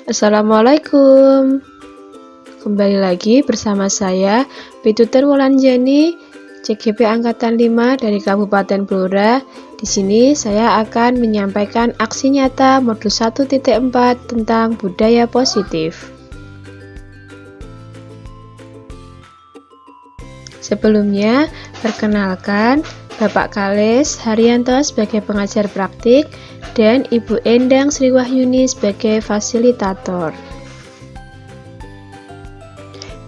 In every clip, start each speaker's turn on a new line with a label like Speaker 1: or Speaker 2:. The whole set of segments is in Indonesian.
Speaker 1: Assalamualaikum. Kembali lagi bersama saya, Pitutur Wulanjani, CGP Angkatan 5 dari Kabupaten Blora. Di sini saya akan menyampaikan aksi nyata modul 1.4 tentang budaya positif. Sebelumnya, perkenalkan Bapak Kales Haryanto sebagai pengajar praktik dan Ibu Endang Sriwahyuni sebagai fasilitator.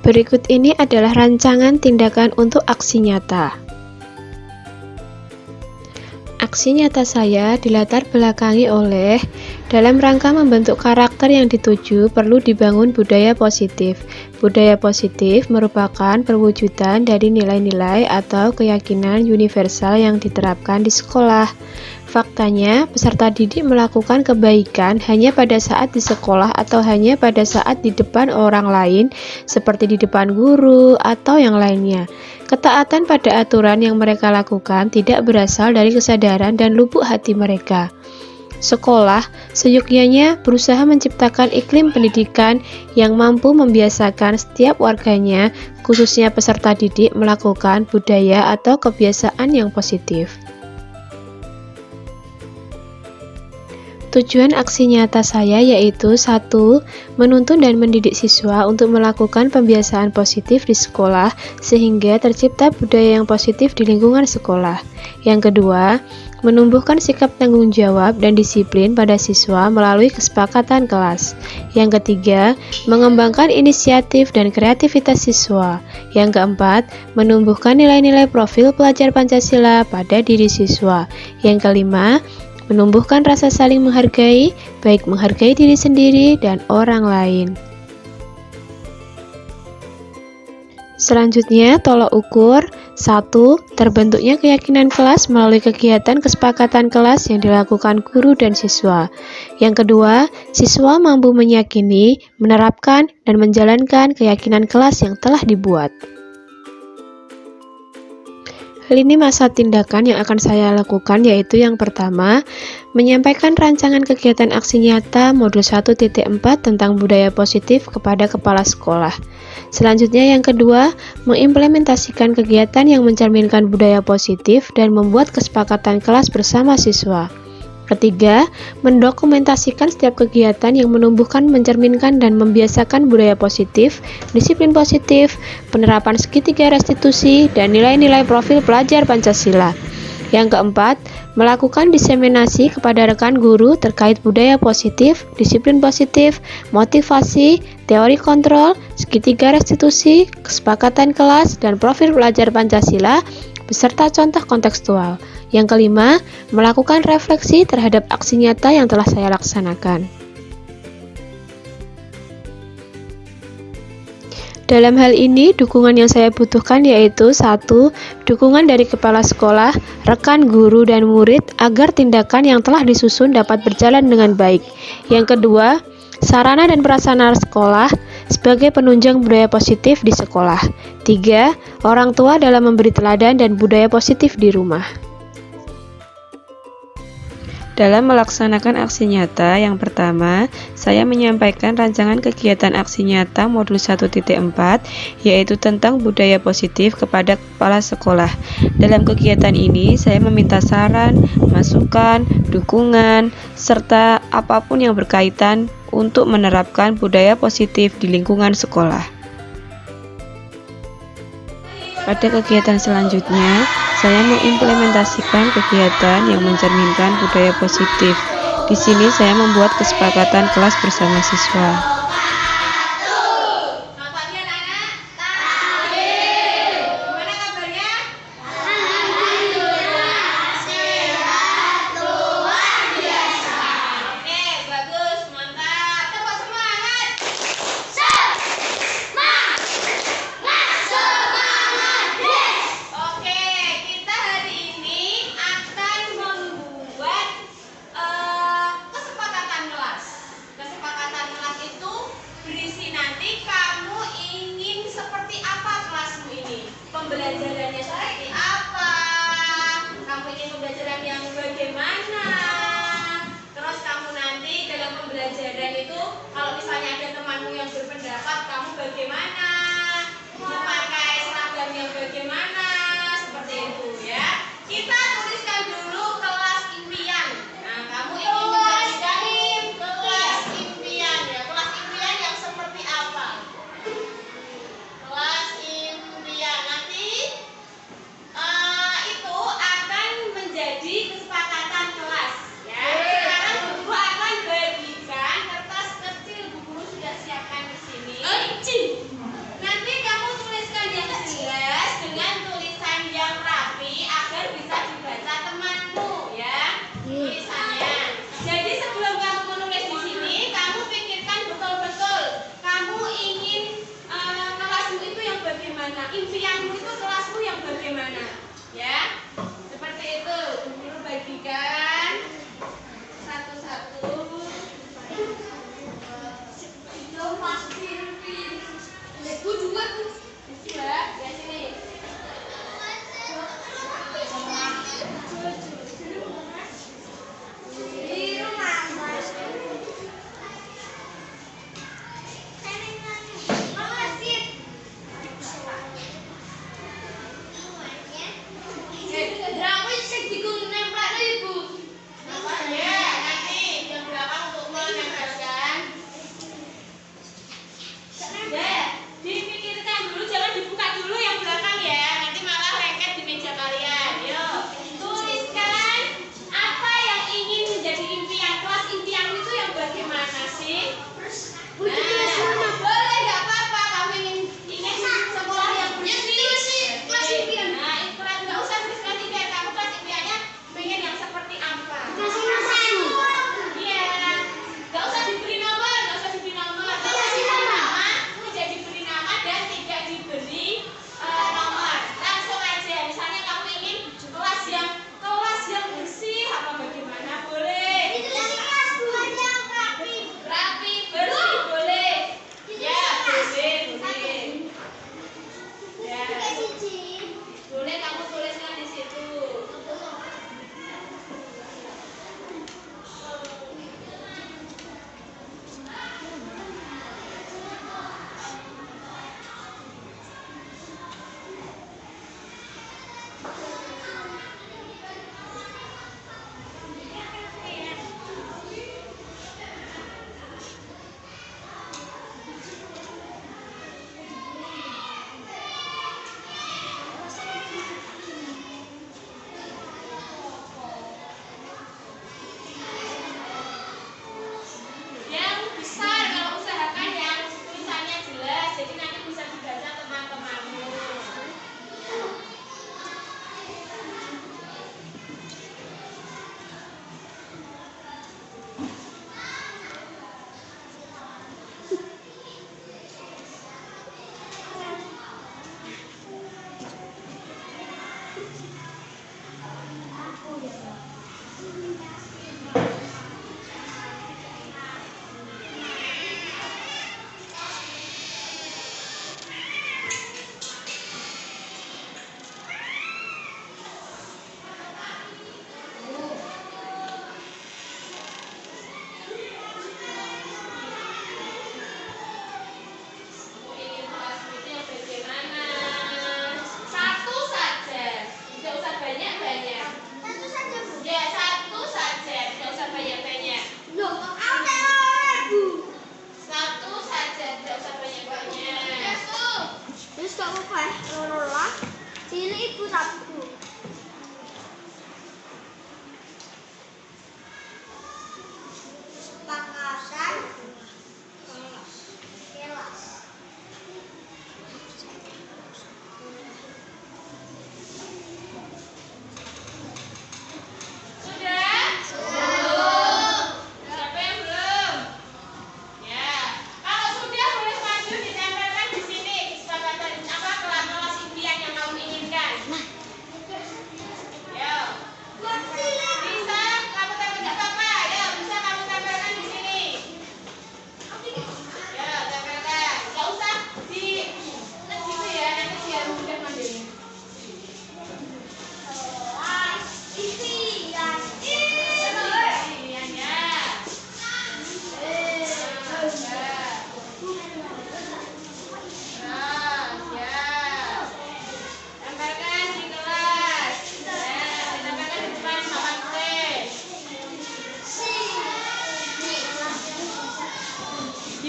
Speaker 1: Berikut ini adalah rancangan tindakan untuk aksi nyata. Aksi nyata saya dilatar belakangi oleh dalam rangka membentuk karakter yang dituju perlu dibangun budaya positif. Budaya positif merupakan perwujudan dari nilai-nilai atau keyakinan universal yang diterapkan di sekolah. Faktanya, peserta didik melakukan kebaikan hanya pada saat di sekolah atau hanya pada saat di depan orang lain, seperti di depan guru atau yang lainnya. Ketaatan pada aturan yang mereka lakukan tidak berasal dari kesadaran dan lubuk hati mereka. Sekolah seyogyanya berusaha menciptakan iklim pendidikan yang mampu membiasakan setiap warganya, khususnya peserta didik, melakukan budaya atau kebiasaan yang positif. Tujuan aksi nyata saya yaitu 1. Menuntun dan mendidik siswa untuk melakukan pembiasaan positif di sekolah sehingga tercipta budaya yang positif di lingkungan sekolah. Yang kedua, menumbuhkan sikap tanggung jawab dan disiplin pada siswa melalui kesepakatan kelas. Yang ketiga, mengembangkan inisiatif dan kreativitas siswa. Yang keempat, menumbuhkan nilai-nilai profil pelajar Pancasila pada diri siswa. Yang kelima, menumbuhkan rasa saling menghargai, baik menghargai diri sendiri dan orang lain. Selanjutnya, tolok ukur 1. Terbentuknya keyakinan kelas melalui kegiatan kesepakatan kelas yang dilakukan guru dan siswa. Yang kedua, siswa mampu meyakini, menerapkan, dan menjalankan keyakinan kelas yang telah dibuat. Lini masa tindakan yang akan saya lakukan yaitu yang pertama, menyampaikan rancangan kegiatan aksi nyata modul 1.4 tentang budaya positif kepada kepala sekolah. Selanjutnya yang kedua, mengimplementasikan kegiatan yang mencerminkan budaya positif dan membuat kesepakatan kelas bersama siswa. Ketiga, mendokumentasikan setiap kegiatan yang menumbuhkan, mencerminkan, dan membiasakan budaya positif, disiplin positif, penerapan segitiga restitusi, dan nilai-nilai profil pelajar Pancasila. Yang keempat, melakukan diseminasi kepada rekan guru terkait budaya positif, disiplin positif, motivasi, teori kontrol, segitiga restitusi, kesepakatan kelas, dan profil pelajar Pancasila, beserta contoh kontekstual. Yang kelima, melakukan refleksi terhadap aksi nyata yang telah saya laksanakan. Dalam hal ini, dukungan yang saya butuhkan yaitu 1. Dukungan dari kepala sekolah, rekan guru, dan murid agar tindakan yang telah disusun dapat berjalan dengan baik. Yang kedua, sarana dan prasarana sekolah sebagai penunjang budaya positif di sekolah. 3. Orang tua dalam memberi teladan dan budaya positif di rumah. Dalam melaksanakan aksi nyata, yang pertama, saya menyampaikan rancangan kegiatan aksi nyata modul 1.4, yaitu tentang budaya positif kepada kepala sekolah. Dalam kegiatan ini, saya meminta saran, masukan, dukungan, serta apapun yang berkaitan untuk menerapkan budaya positif di lingkungan sekolah. Pada kegiatan selanjutnya, saya mengimplementasikan kegiatan yang mencerminkan budaya positif. Di sini saya membuat kesepakatan kelas bersama siswa.
Speaker 2: Pembelajarannya seperti apa? Kamu ingin pembelajaran yang bagaimana? Terus kamu nanti dalam pembelajaran itu kalau misalnya bagaimana, memakai seragam yang bagaimana, seperti itu ya. Kita tuliskan dulu kelas impian. Nah, kamu ingin menjadi kelas impian ya. Kelas impian yang seperti apa? Kelas impian nanti itu akan menjadi kesepakatan kelas ya. Sekarang Bu Guru akan bagikan kertas kecil, Bu Guru sudah siapkan di sini. Nanti kamu tuliskan yang jelas dengan tulisan yang rapi agar bisa dibaca temanmu ya. Tulisannya. Jadi sebelum kamu menulis di sini, kamu pikirkan betul-betul kamu ingin kelasmu itu yang bagaimana, impianmu itu kelasmu yang bagaimana ya. Seperti itu. Bu Guru bagikan satu-satu. Itu pasti Bu juga tuh. Ya sini. Di rumah.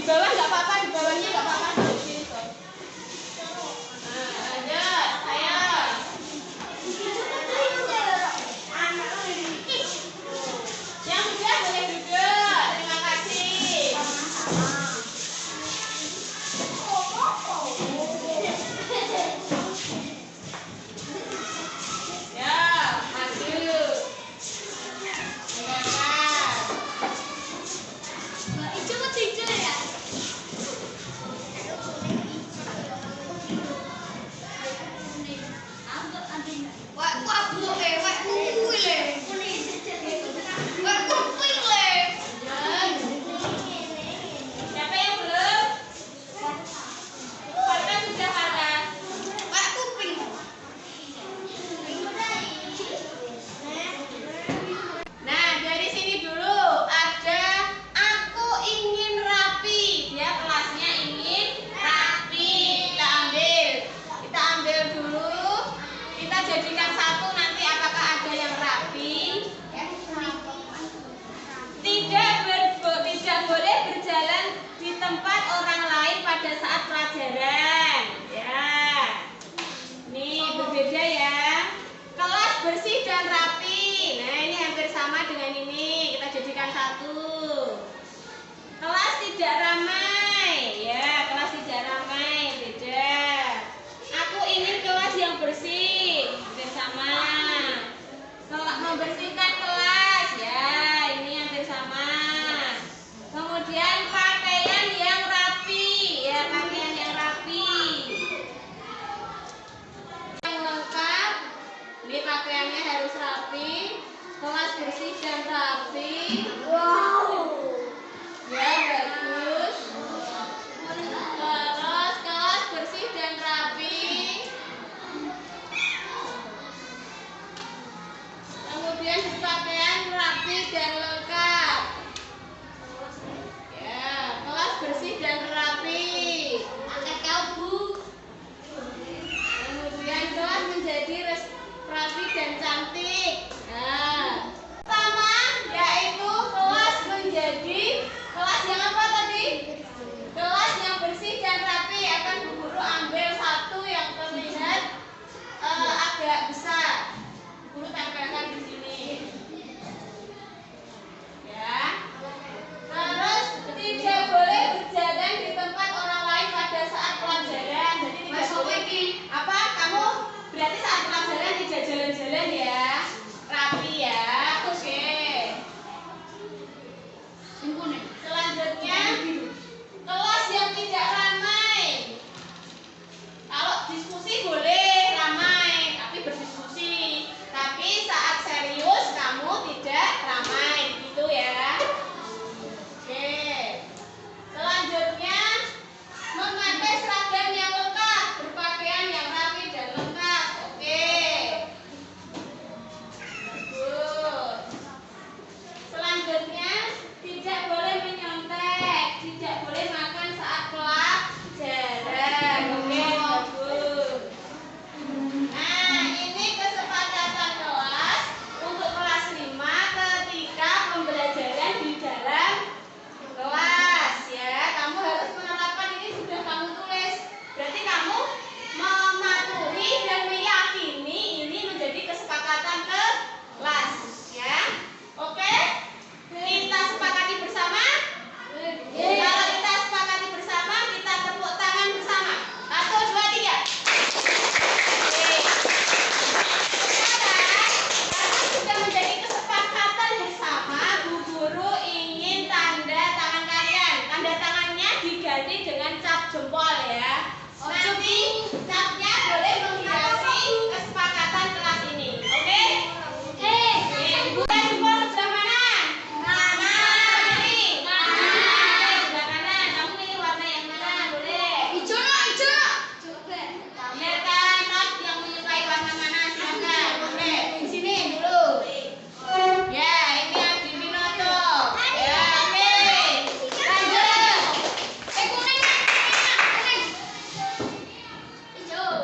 Speaker 2: bawah nggak apa-apa, di bawahnya nggak apa-apa. Di sini kok. Nah, lanjut, ayo. Yang sudah boleh duduk. Terima kasih. Ya, maju. Siapa yang belum? Farta sudah Farta. Nah, dari sini dulu ada aku ingin rapi. Dia kelasnya ingin rapi. Kita ambil dulu. Kita jadikan satu, nanti apakah ada yang rapi? Tidak boleh berjalan di tempat orang lain pada saat pelajaran. Ya. Nih, berbeda ya. Kelas bersih dan rapi. Nah, ini hampir sama dengan ini. Kita jadikan satu. Kelas tidak ramai. Ya, kelas tidak ramai. Beda. Aku ingin kelas yang bersih. Hampir sama. Membersihkan kelas. Ya, ini hampir sama. Kemudian pakaian yang rapi. Ya, pakaian yang rapi. Yang lengkap. Ini pakaiannya harus rapi. Kelas bersih dan rapi. Wow. Ya, bagus. Terus kelas bersih dan rapi. Kemudian pakaian rapi dan lengkap. Ya, kelas bersih dan rapi. Angkat kalbu. Kemudian kelas menjadi rapi dan cantik. Nah, pertama yaitu kelas menjadi kelas yang apa tadi? Kelas yang bersih dan rapi. Akan Bu Guru ambil satu yang terlihat agak besar. Bu Guru tempelkan di sini. Ya. Terus tidak boleh berjalan di tempat orang lain pada saat pelajaran. Jadi tidak boleh apa? Kamu berarti saat pelajaran tidak jalan-jalan ya. Rapi ya. Oke. Selanjutnya kelas yang tidak ramai. Kalau diskusi boleh ramai, tapi berdiskusi. Tapi saat serius kamu tidak ramai, gitu ya. Oke. Selanjutnya memakai seragam yang lengkap, berpakaian yang rapi dan lengkap. Oke. Bagus. Selanjutnya tidak boleh menyontek, tidak boleh makan saat pelajaran. Oke, bagus. Nah, ini kesepakatan kelas untuk kelas 5 ketika pembelajaran di dalam kelas ya. Kamu harus menerapkan ini, sudah kamu tulis. Berarti kamu mematuhi dan meyakini ini menjadi kesepakatan kelas ya. Oke? Kita sepakati bersama? Kalau kita sepakati bersama, kita tepuk tangan bersama. 1, 2, 3. Oke. Sekarang, karena sudah menjadi kesepakatan bersama, Bu Guru ingin tanda tangan kalian. Tanda tangannya diganti dengan cap jempol ya. Nanti capnya boleh menghiasi kesepakatan kelas ini. Oke? Oke. Bukan jempol sebelah mana? Kanan. Ini. Kanan. Sebelah kanan. Kamu pilih warna yang mana? Boleh. Hijau. Biarkan Not yang menyukai warna mana silakan. Boleh. Di sini dulu. Ya, ini Adi Winoto. Ya, oke. Lanjut. Kuning. Hijau.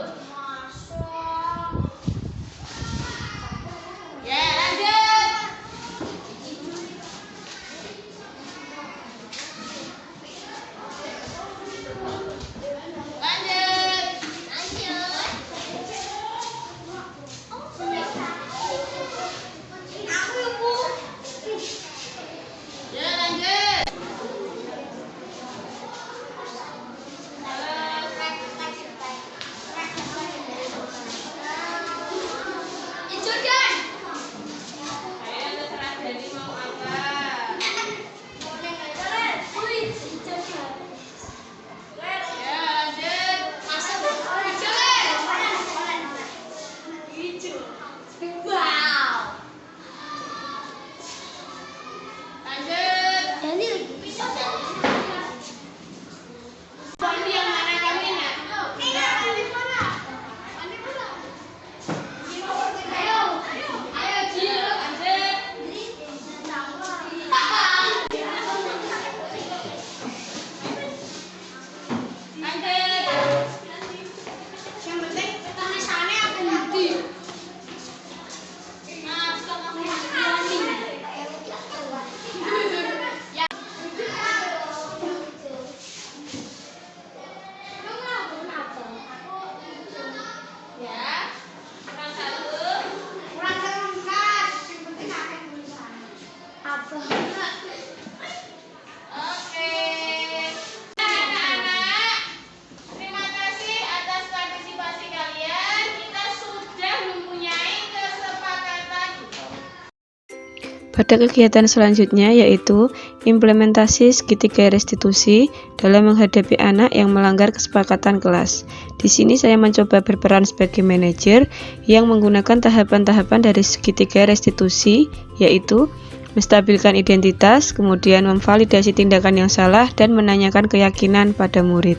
Speaker 1: Pada kegiatan selanjutnya yaitu implementasi segitiga restitusi dalam menghadapi anak yang melanggar kesepakatan kelas. Di sini saya mencoba berperan sebagai manajer yang menggunakan tahapan-tahapan dari segitiga restitusi, yaitu menstabilkan identitas, kemudian memvalidasi tindakan yang salah, dan menanyakan keyakinan pada murid.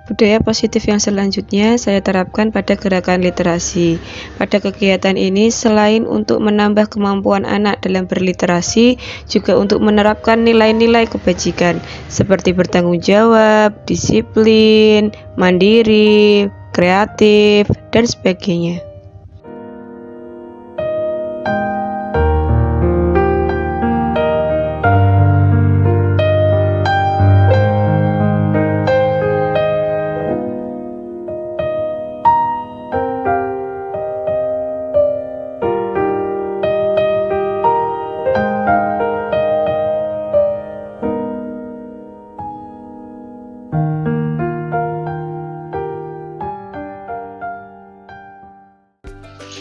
Speaker 1: Budaya positif yang selanjutnya saya terapkan pada gerakan literasi. Pada kegiatan ini, selain untuk menambah kemampuan anak dalam berliterasi, juga untuk menerapkan nilai-nilai kebajikan seperti bertanggung jawab, disiplin, mandiri, kreatif, dan sebagainya.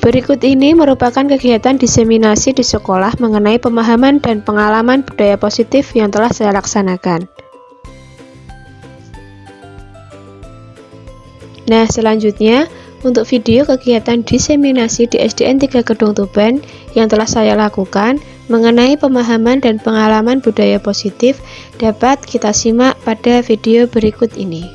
Speaker 1: Berikut ini merupakan kegiatan diseminasi di sekolah mengenai pemahaman dan pengalaman budaya positif yang telah saya laksanakan. Nah, selanjutnya untuk video kegiatan diseminasi di SDN 3 Kedung Tuban yang telah saya lakukan mengenai pemahaman dan pengalaman budaya positif dapat kita simak pada video berikut ini.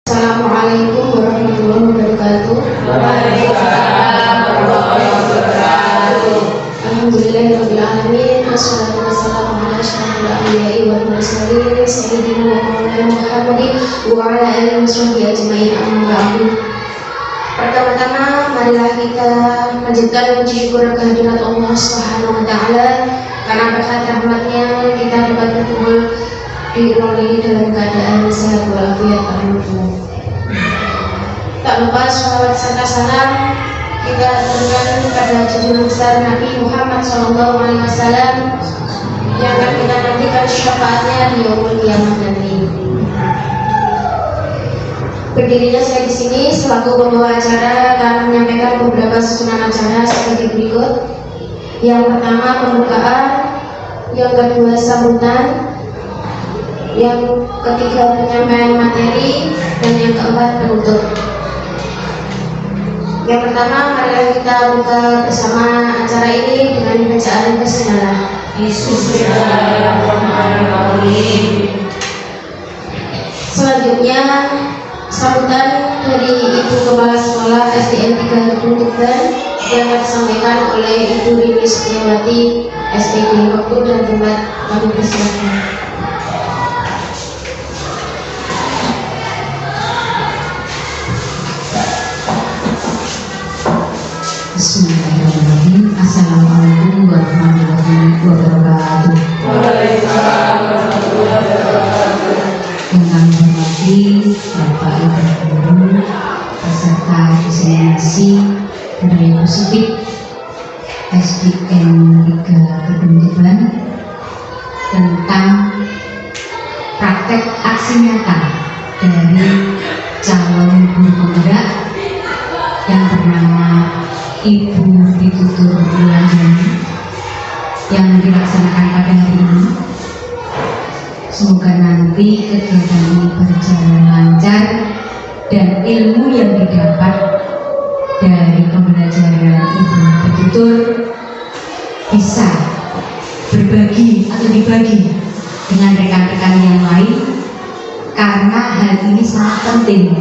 Speaker 3: Assalamualaikum warahmatullahi wabarakatuh.
Speaker 2: Waalaikumsalam warahmatullahi wabarakatuh.
Speaker 3: Alhamdulillahirabbil alamin. Wassalatu wassalamu ala asyrofil anbiya'i wal mursalin sayyidina wa maulana Muhammadin wa ala alihi washabbihi ajmain. Amma ba'du. Pertama-tama marilah kita panjatkan puji syukur kehadirat Allah Subhanahu wa taala karena berkat rahmatnya kita dapat berkumpul di ruang ini dalam keadaan sehat walafiat alhamdulillah. Tak lupa sholawat serta salam kita aturkan kepada junjungan besar Nabi Muhammad SAW yang akan kita nantikan syafaatnya di yaumul qiyamah nanti. Berdirinya saya di sini selaku pembawa acara akan menyampaikan beberapa susunan acara seperti berikut. Yang pertama pembukaan, yang kedua sambutan, yang ketiga penyampaian materi, dan yang keempat penutup. Yang pertama, mari kita buka bersama acara ini dengan bacaan basmalah. Bismillahirrahmanirrahim. Selanjutnya sambutan dari Ibu Kepala Sekolah SDN 3 Kedung Tuban yang akan disampaikan oleh Ibu Rini Setiawati SPG. Waktu dan tempat kami persilakan.
Speaker 4: Bismillahirrahmanirrahim. Assalamualaikum warahmatullahi wabarakatuh.
Speaker 2: Waalaikumsalam warahmatullahi wabarakatuh.
Speaker 4: Yang kami hormati Bapak Ibu Guru peserta diseminasi budaya positif SDN 3 Kedung Tuban tentang praktek aksi nyata dari calon guru penggerak yang bernama Ibu Ditutur Wulandari yang dilaksanakan pada hari ini. Semoga nanti kegiatan ini berjalan lancar dan ilmu yang didapat dari pembelajaran Ibu Ditutur bisa berbagi atau dibagi dengan rekan-rekan yang lain, karena hal ini sangat penting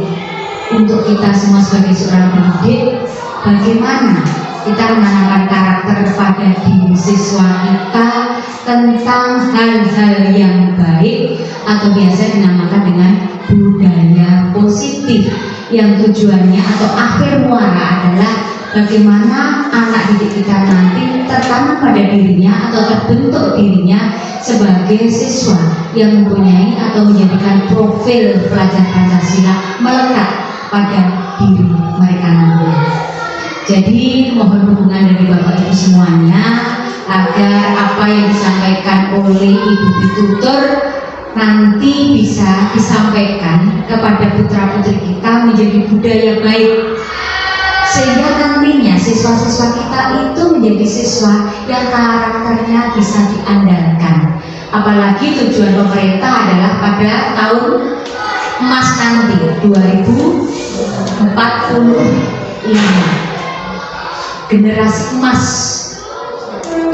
Speaker 4: untuk kita semua sebagai seorang pendidik. Bagaimana kita menanamkan karakter pada diri siswa kita tentang hal-hal yang baik atau biasa dinamakan dengan budaya positif, yang tujuannya atau akhir muara adalah bagaimana anak didik kita nanti tertanam pada dirinya atau terbentuk dirinya sebagai siswa yang mempunyai atau menjadikan profil pelajar Pancasila melekat pada diri mereka nanti. Jadi mohon dukungan dari Bapak Ibu semuanya agar apa yang disampaikan oleh Ibu Tutor nanti bisa disampaikan kepada putra-putri kita menjadi budaya baik, sehingga nantinya siswa-siswa kita itu menjadi siswa yang karakternya bisa diandalkan. Apalagi tujuan pemerintah adalah pada tahun emas nanti 2045, generasi emas.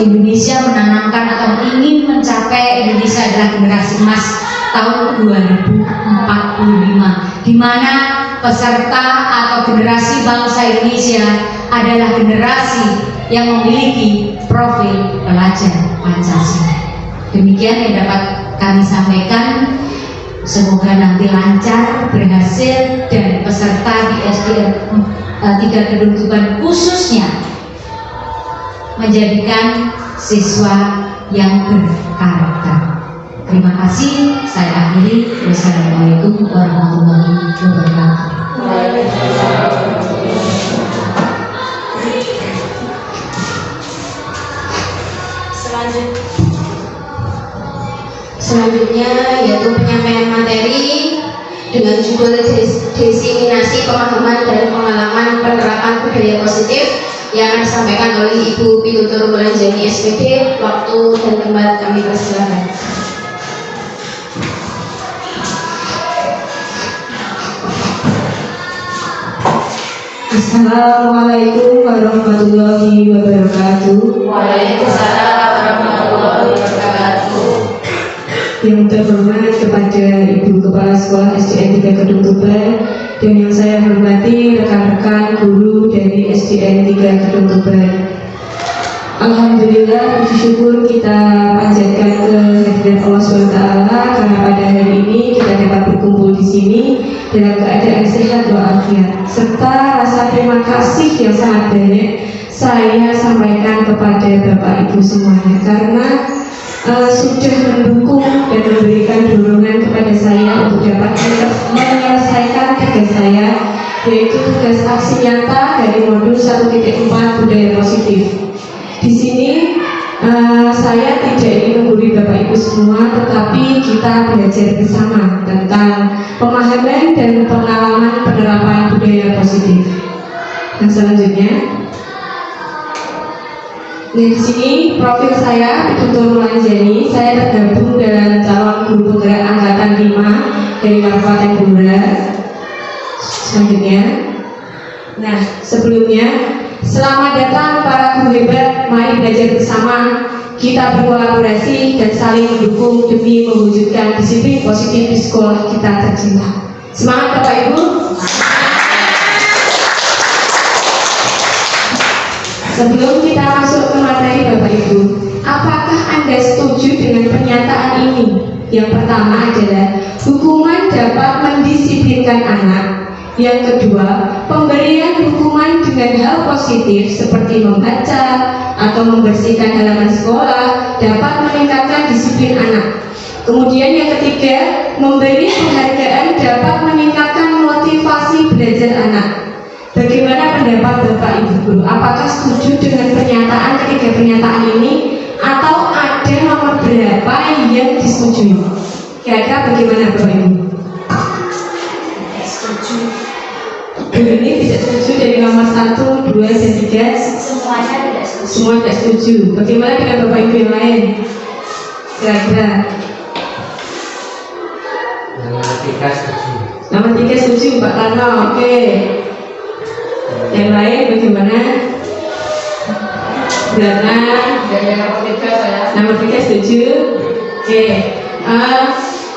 Speaker 4: Indonesia menanamkan atau ingin mencapai Indonesia adalah generasi emas tahun 2045, di mana peserta atau generasi bangsa Indonesia adalah generasi yang memiliki profil pelajar Pancasila. Demikian yang dapat kami sampaikan. Semoga nanti lancar, berhasil, dan peserta di SDN 3 Kedung Tuban khususnya menjadikan siswa yang berkarakter. Terima kasih. Saya akhiri. Wassalamualaikum warahmatullahi wabarakatuh.
Speaker 3: Selanjutnya yaitu penyampaian materi dengan judul diseminasi pemahaman dan pengalaman penerapan budaya positif yang akan disampaikan oleh Ibu Pitutur Wulanjani SPD. Waktu dan tempat kami persilakan.
Speaker 5: Assalamualaikum warahmatullahi wabarakatuh.
Speaker 3: Waalaikumsalam warahmatullahi wabarakatuh.
Speaker 5: Yang terhormat kepada Ibu Kepala Sekolah SDN 3 Kedung Tuban dan yang saya hormati rekan-rekan guru dari SDN 3 Kedung Tuban. Alhamdulillah, puji syukur kita panjatkan kehadiran Allah SWT karena pada hari ini kita dapat berkumpul di sini dalam keadaan sehat walafiat, serta rasa terima kasih yang sangat banyak saya sampaikan kepada Bapak Ibu semuanya karena sudah mendukung dan memberikan dorongan kepada saya untuk dapat menyelesaikan tugas saya, yaitu tugas aksi nyata dari modul 1.4 budaya positif. Di sini saya tidak ingin menggurui Bapak Ibu semua, tetapi kita belajar bersama tentang pemahaman dan pengalaman penerapan budaya positif. Yang selanjutnya, di sini profil saya Pitutur Wulanjani. Saya tergabung dalam calon guru penggerak angkatan 5 dari Kabupaten Blora. Selanjutnya, nah sebelumnya, selamat datang para guru hebat. Mari belajar bersama, kita berkolaborasi dan saling mendukung demi mewujudkan disiplin positif di sekolah kita tercinta. Semangat Bapak Ibu. Sebelum kita masuk ke materi Bapak Ibu, apakah Anda setuju dengan pernyataan ini? Yang pertama adalah hukuman dapat mendisiplinkan anak. Yang kedua, pemberian hukuman dengan hal positif seperti membaca atau membersihkan halaman sekolah dapat meningkatkan disiplin anak. Kemudian yang ketiga, memberi penghargaan dapat meningkatkan motivasi belajar anak. Bagaimana pendapat Bapak Ibu Guru? Apakah setuju dengan ketiga pernyataan ini, atau ada nomor berapa yang disetujui? Kira-kira bagaimana Bapak Ibu?
Speaker 3: Setuju.
Speaker 5: Ini tidak setuju dari nomor 1, 2, dan 3.
Speaker 3: Semuanya tidak setuju.
Speaker 5: Semua tidak setuju. Bagaimana dengan Bapak Ibu yang lain? Kira-kira
Speaker 6: Nomor 3 setuju.
Speaker 5: nomor 3 setuju Pak Karno. Oke. Yang lain bagaimana? Berapa?
Speaker 3: Dari nomor 3 saya.
Speaker 5: Nomor 3 setuju. Oke.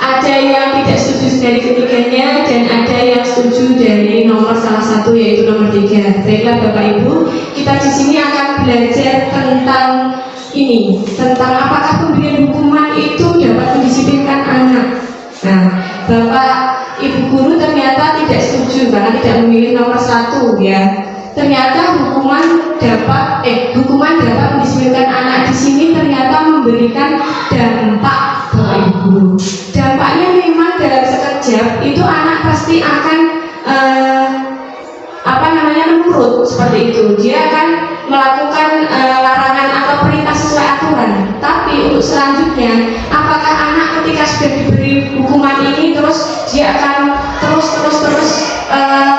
Speaker 5: Ada yang tidak setuju dari ketiganya dan ada yang setuju dari nomor salah satu, yaitu nomor 3. Baiklah Bapak Ibu, kita di sini akan belajar tentang ini, tentang apakah pemberian hukuman itu dapat mendisiplinkan anak. Nah, Bapak Ibu Guru ternyata tidak setuju karena tidak memilih nomor 1 ya. Ternyata hukuman hukuman dapat mendisiplinkan anak di sini ternyata memberikan dampak Bapak Ibu. Dampaknya memang dalam sekejap itu anak pasti akan menurut seperti itu. Dia akan melakukan larangan atau perintah sesuai aturan. Tapi untuk selanjutnya, apakah anak ketika sudah diberi hukuman ini terus dia akan terus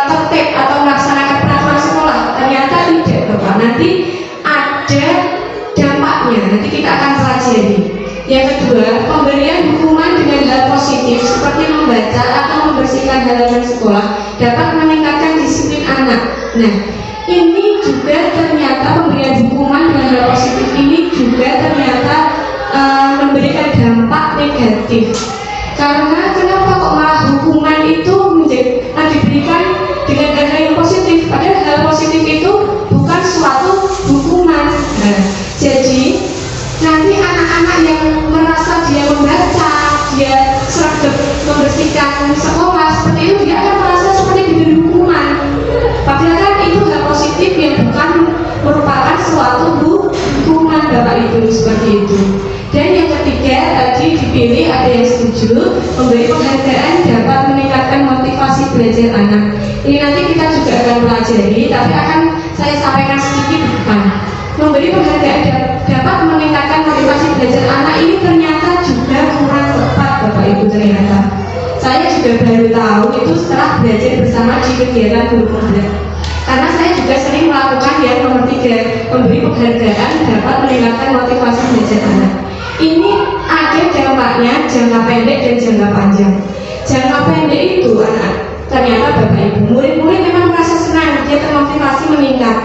Speaker 5: tertib atau melaksanakan peraturan sekolah? Ternyata tidak, Bapak. Nanti ada dampaknya. Nanti kita akan pelajari. Yang kedua, pemberian hukuman dengan hal positif seperti membaca atau membersihkan halaman sekolah dapat meningkatkan disiplin anak. Nah, ini juga ternyata pemberian hukuman dengan hal positif ini juga ternyata memberikan dampak negatif. Karena kenapa kok malah hukuman itu diberikan dengan hal yang positif? Padahal hal positif itu bukan suatu hukuman. Nah, jadi nanti anak-anak yang merasa dia membaca, dia seragam membersihkan sekolah seperti itu, dia akan merasa seperti diberi hukuman. Padahal kan itu hal positif yang bukan merupakan suatu hukuman Bapak Ibu, seperti itu. Dan yang ketiga tadi dipilih, ada yang setuju, memberi penghargaan dapat meningkatkan motivasi belajar anak. Ini nanti kita juga akan pelajari, tapi akan saya sampaikan sedikit di depan. Memberi penghargaan dapat meningkatkan motivasi belajar anak ini ternyata juga kurang tepat Bapak Ibu. Ternyata saya juga baru tahu itu setelah belajar bersama di kegiatan guru pembelajaran. Karena saya juga sering melakukan yang nomor 3, memberi penghargaan dapat meningkatkan motivasi belajar anak. Ini ada dampaknya jangka pendek dan jangka panjang. Jangka pendek itu anak, ternyata Bapak Ibu, murid-murid memang merasa senang, dia termotivasi meningkat.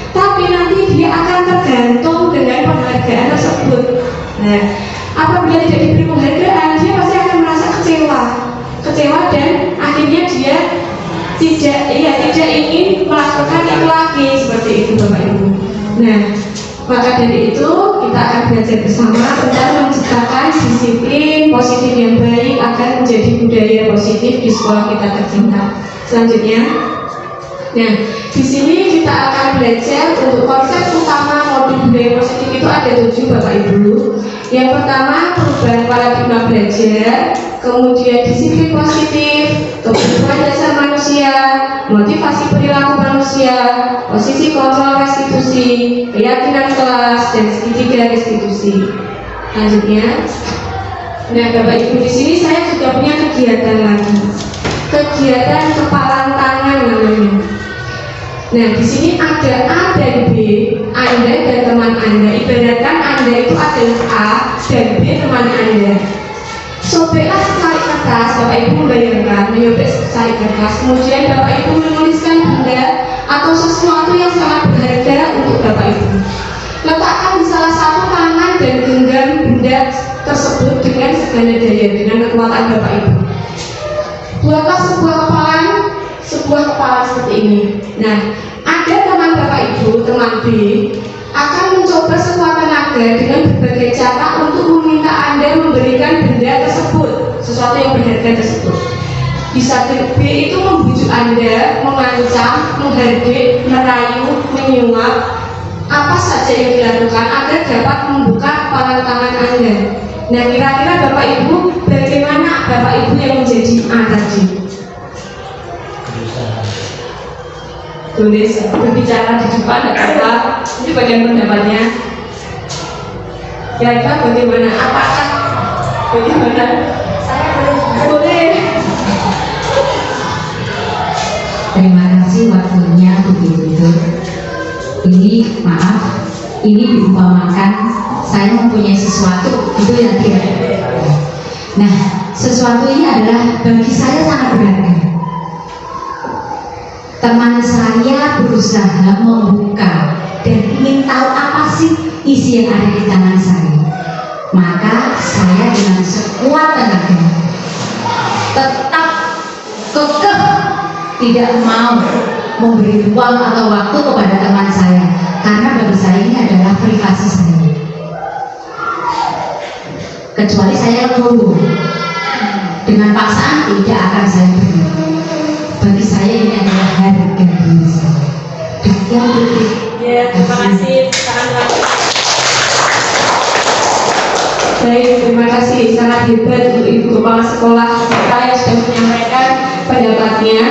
Speaker 5: Tapi nanti dia akan tergantung dengan penghargaan tersebut. Nah, apabila tidak diberi penghargaan, dia pasti akan merasa kecewa dan akhirnya dia tidak ingin melakukan itu lagi, seperti itu Bapak Ibu. Nah, maka dari itu kita akan belajar bersama tentang menciptakan disiplin positif yang baik agar menjadi budaya positif di sekolah kita tercinta. Selanjutnya, nah di sini kita akan belajar untuk konsep utama modul budaya positif itu ada 7 Bapak Ibu. Yang pertama perubahan paradigma belajar, kemudian disiplin positif, kebutuhan dasar manusia, motivasi perilaku manusia, posisi kontrol restitusi, keyakinan kelas, dan segitiga restitusi. Selanjutnya, nah Bapak Ibu di sini saya juga punya kegiatan lagi, kegiatan kepalan tangan namanya. Nah di sini ada A dan B, Anda dan teman Anda. Ibaratkan Anda itu adalah A dan B teman Anda. Sobeklah secari kertas, Bapak Ibu membayangkan, menyobek secari kertas, kemudian Bapak Ibu menuliskan benda atau sesuatu yang sangat berharga untuk Bapak Ibu. Letakkan di salah satu tangan dan genggam benda tersebut dengan segala daya, dengan kekuatan Bapak Ibu. Buatlah sebuah kepalan seperti ini. Nah, ada teman Bapak Ibu, teman B, akan mencoba sekuat tenaga dengan berbagai cara untuk meminta Anda memberikan benda tersebut, sesuatu yang berharga tersebut. Bisa B itu membujuk Anda, mengancam, menghardik, merayu, menyuap, apa saja yang dilakukan agar dapat membuka kepalan tangan Anda. Nah, kira-kira Bapak Ibu, bagaimana Bapak Ibu yang menjadi A tadi? Tulis berbicara di depan, apa ini bagian pendapatnya? Kira-kira bagaimana? Apakah bagaimana? Saya boleh.
Speaker 4: Terima kasih waktunya begitu. Ini maaf, ini diumpamakan saya mempunyai sesuatu itu yang tidak. Nah, sesuatu ini adalah bagi saya sangat berharga. Teman saya berusaha membuka dan ingin tahu apa sih isi yang ada di tangan saya. Maka saya dengan sekuat tenaga tetap kekeh tidak mau memberi ruang atau waktu kepada teman saya, karena bagi saya ini adalah privasi saya. Kecuali saya guru, dengan paksaan tidak akan saya beri. Bagi saya ini adalah harga diri saya.
Speaker 2: Ya, terima kasih.
Speaker 5: terima kasih, sangat hebat untuk Ibu Kepala Sekolah kita yang sudah menyampaikan pendapatnya.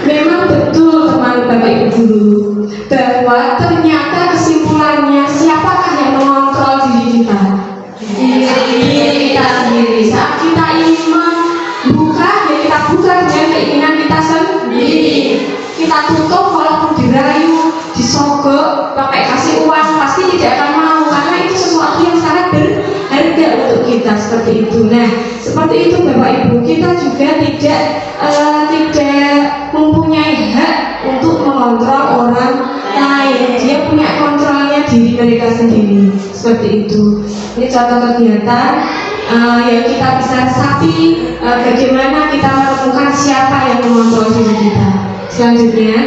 Speaker 5: Memang betul teman Bapak Ibu Guru, bahwa ternyata kesimpulannya siapakah yang mengontrol diri kita? Diri kita sendiri. Saat kita ingin membuka, ya kita buka dengan keinginan kita sendiri. Kita tutup walaupun dirayu, disogok, pakai kasih uang, pasti tidak akan mau, karena itu sesuatu yang sangat berharga untuk kita, seperti itu. Nah, seperti itu Bapak Ibu, kita juga tidak mempunyai hak untuk mengontrol orang lain. Dia punya kontrolnya diri mereka sendiri, seperti itu. Ini contoh kegiatan yang kita bisa resapi bagaimana kita menemukan siapa yang mengontrol diri kita. Selanjutnya,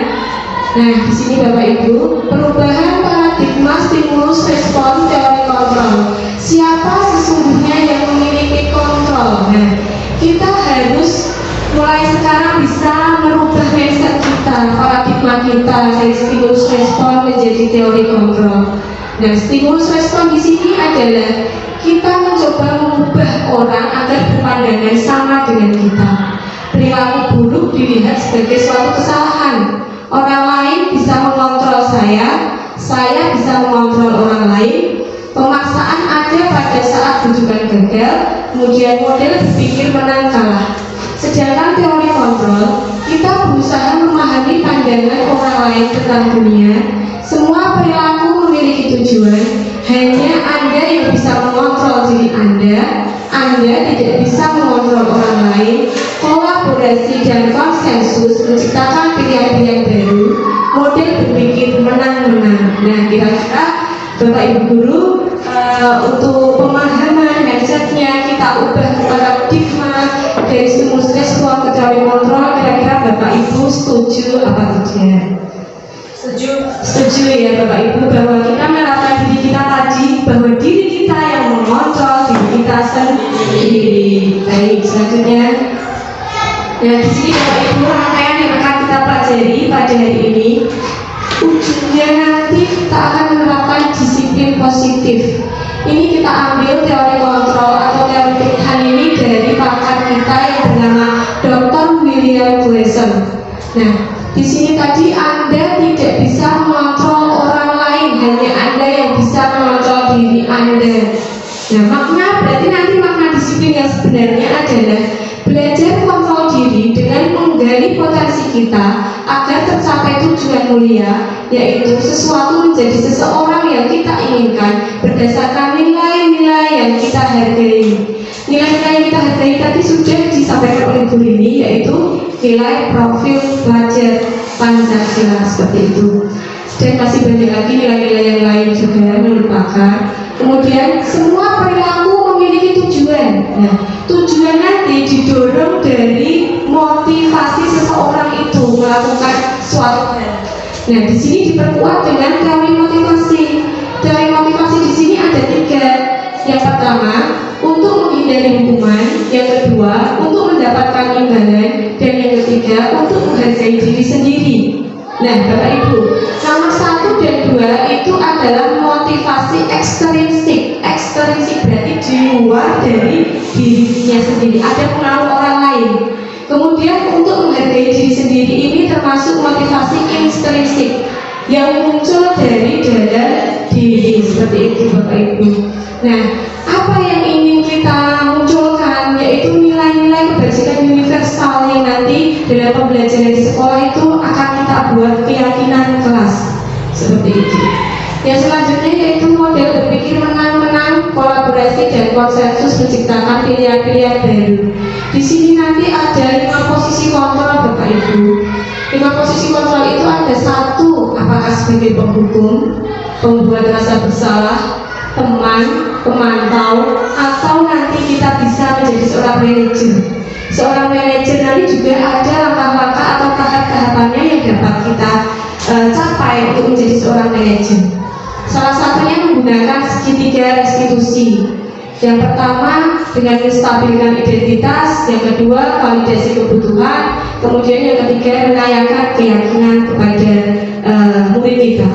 Speaker 5: nah di sini Bapak Ibu, perubahan paradigma stimulus respon teori kontrol. Siapa sesungguhnya yang memiliki kontrol? Nah, kita harus mulai sekarang bisa merubah mindset kita, paradigma kita dari stimulus respon menjadi teori kontrol. Nah, stimulus respon di sini adalah kita mencoba mengubah orang agar berpandangan sama dengan kita. Perilaku buruk dilihat sebagai suatu kesalahan. Orang lain bisa mengontrol saya bisa mengontrol orang lain. Pemaksaan ada pada saat rujukan gagal, kemudian model berpikir menang kalah. Sedangkan teori kontrol, kita berusaha memahami pandangan orang lain tentang dunia. Semua perilaku memiliki tujuan. Hanya Anda yang bisa mengontrol diri Anda tidak bisa mengontrol orang lain. Kolaborasi dan konsensus menciptakan pilihan-pilihan baru, model berpikir menang-menang. Nah, kira-kira Bapak Ibu Guru, untuk pemahaman mindsetnya kita ubah ke paradigma dari stimulus respon ke teori kontrol. Kira-kira Bapak Ibu setuju apa tidak? Setuju ya Bapak Ibu, bahwa kita menerapkan diri kita tadi, bahwa diri kita yang mengontrol diri kita sendiri. Baik, selanjutnya, nah di sini Bapak Ibu, rangkaian yang akan kita pelajari pada hari ini, ujungnya nanti kita akan menerapkan disiplin positif. Ini kita ambil teori kontrol atau teori pilihan ini dari pakar kita yang bernama Dr. William Gleason. Nah, di sini tadi Anda tidak bisa mengontrol orang lain, hanya Anda yang bisa mengontrol diri Anda. Nah, berarti nanti makna disiplin yang sebenarnya adalah belajar kontrol diri dengan menggali potensi kita agar tercapai tujuan mulia, yaitu sesuatu menjadi seseorang yang kita inginkan berdasarkan nilai-nilai yang kita hargai. Nilai-nilai yang kita hargai tadi sudah disampaikan oleh guru ini, yaitu nilai profil pelajar Pancasila, seperti itu. Dan masih banyak lagi nilai-nilai yang lain juga melupakan. Kemudian semua perilaku memiliki tujuan. Nah, tujuan nanti didorong dari motivasi seseorang itu melakukan suatu hal. Nah, di sini diperkuat dengan teori motivasi. Teori motivasi di sini ada 3. Yang pertama, untuk menghindari hukuman. Yang kedua, untuk mendapatkan imbalan. Dan yang ketiga, untuk menghargai diri sendiri. Nah, Bapak Ibu, nomor 1 dan 2 itu adalah motivasi ekstrinsik. Ekstrinsik berarti di luar dari dirinya sendiri, ada pengaruh orang lain. Kemudian untuk menghargai diri sendiri ini termasuk motivasi intrinsik yang muncul dari dalam diri, seperti itu Bapak Ibu. Nah, apa yang ingin kita munculkan, yaitu nilai-nilai kebajikan universal yang nanti dalam pembelajaran di sekolah itu akan kita buat keyakinan kelas, seperti itu. Yang selanjutnya yaitu model berpikir menang-menang, kolaborasi dan konsensus menciptakan pilihan-pilihan baru. Di sini nanti ada 5 posisi kontrol Bapak Ibu. 5 posisi kontrol itu ada 1, apakah sebagai penghukum, pembuat rasa bersalah, teman, pemantau, atau nanti kita bisa menjadi seorang manajer. Seorang manajer nanti juga ada langkah-langkah atau tahap-tahapannya yang dapat kita capai untuk menjadi seorang manajer. Salah satunya menggunakan segitiga restitusi. Yang pertama dengan menstabilkan identitas, yang kedua validasi kebutuhan, kemudian yang ketiga menanyakan keyakinan kepada murid kita.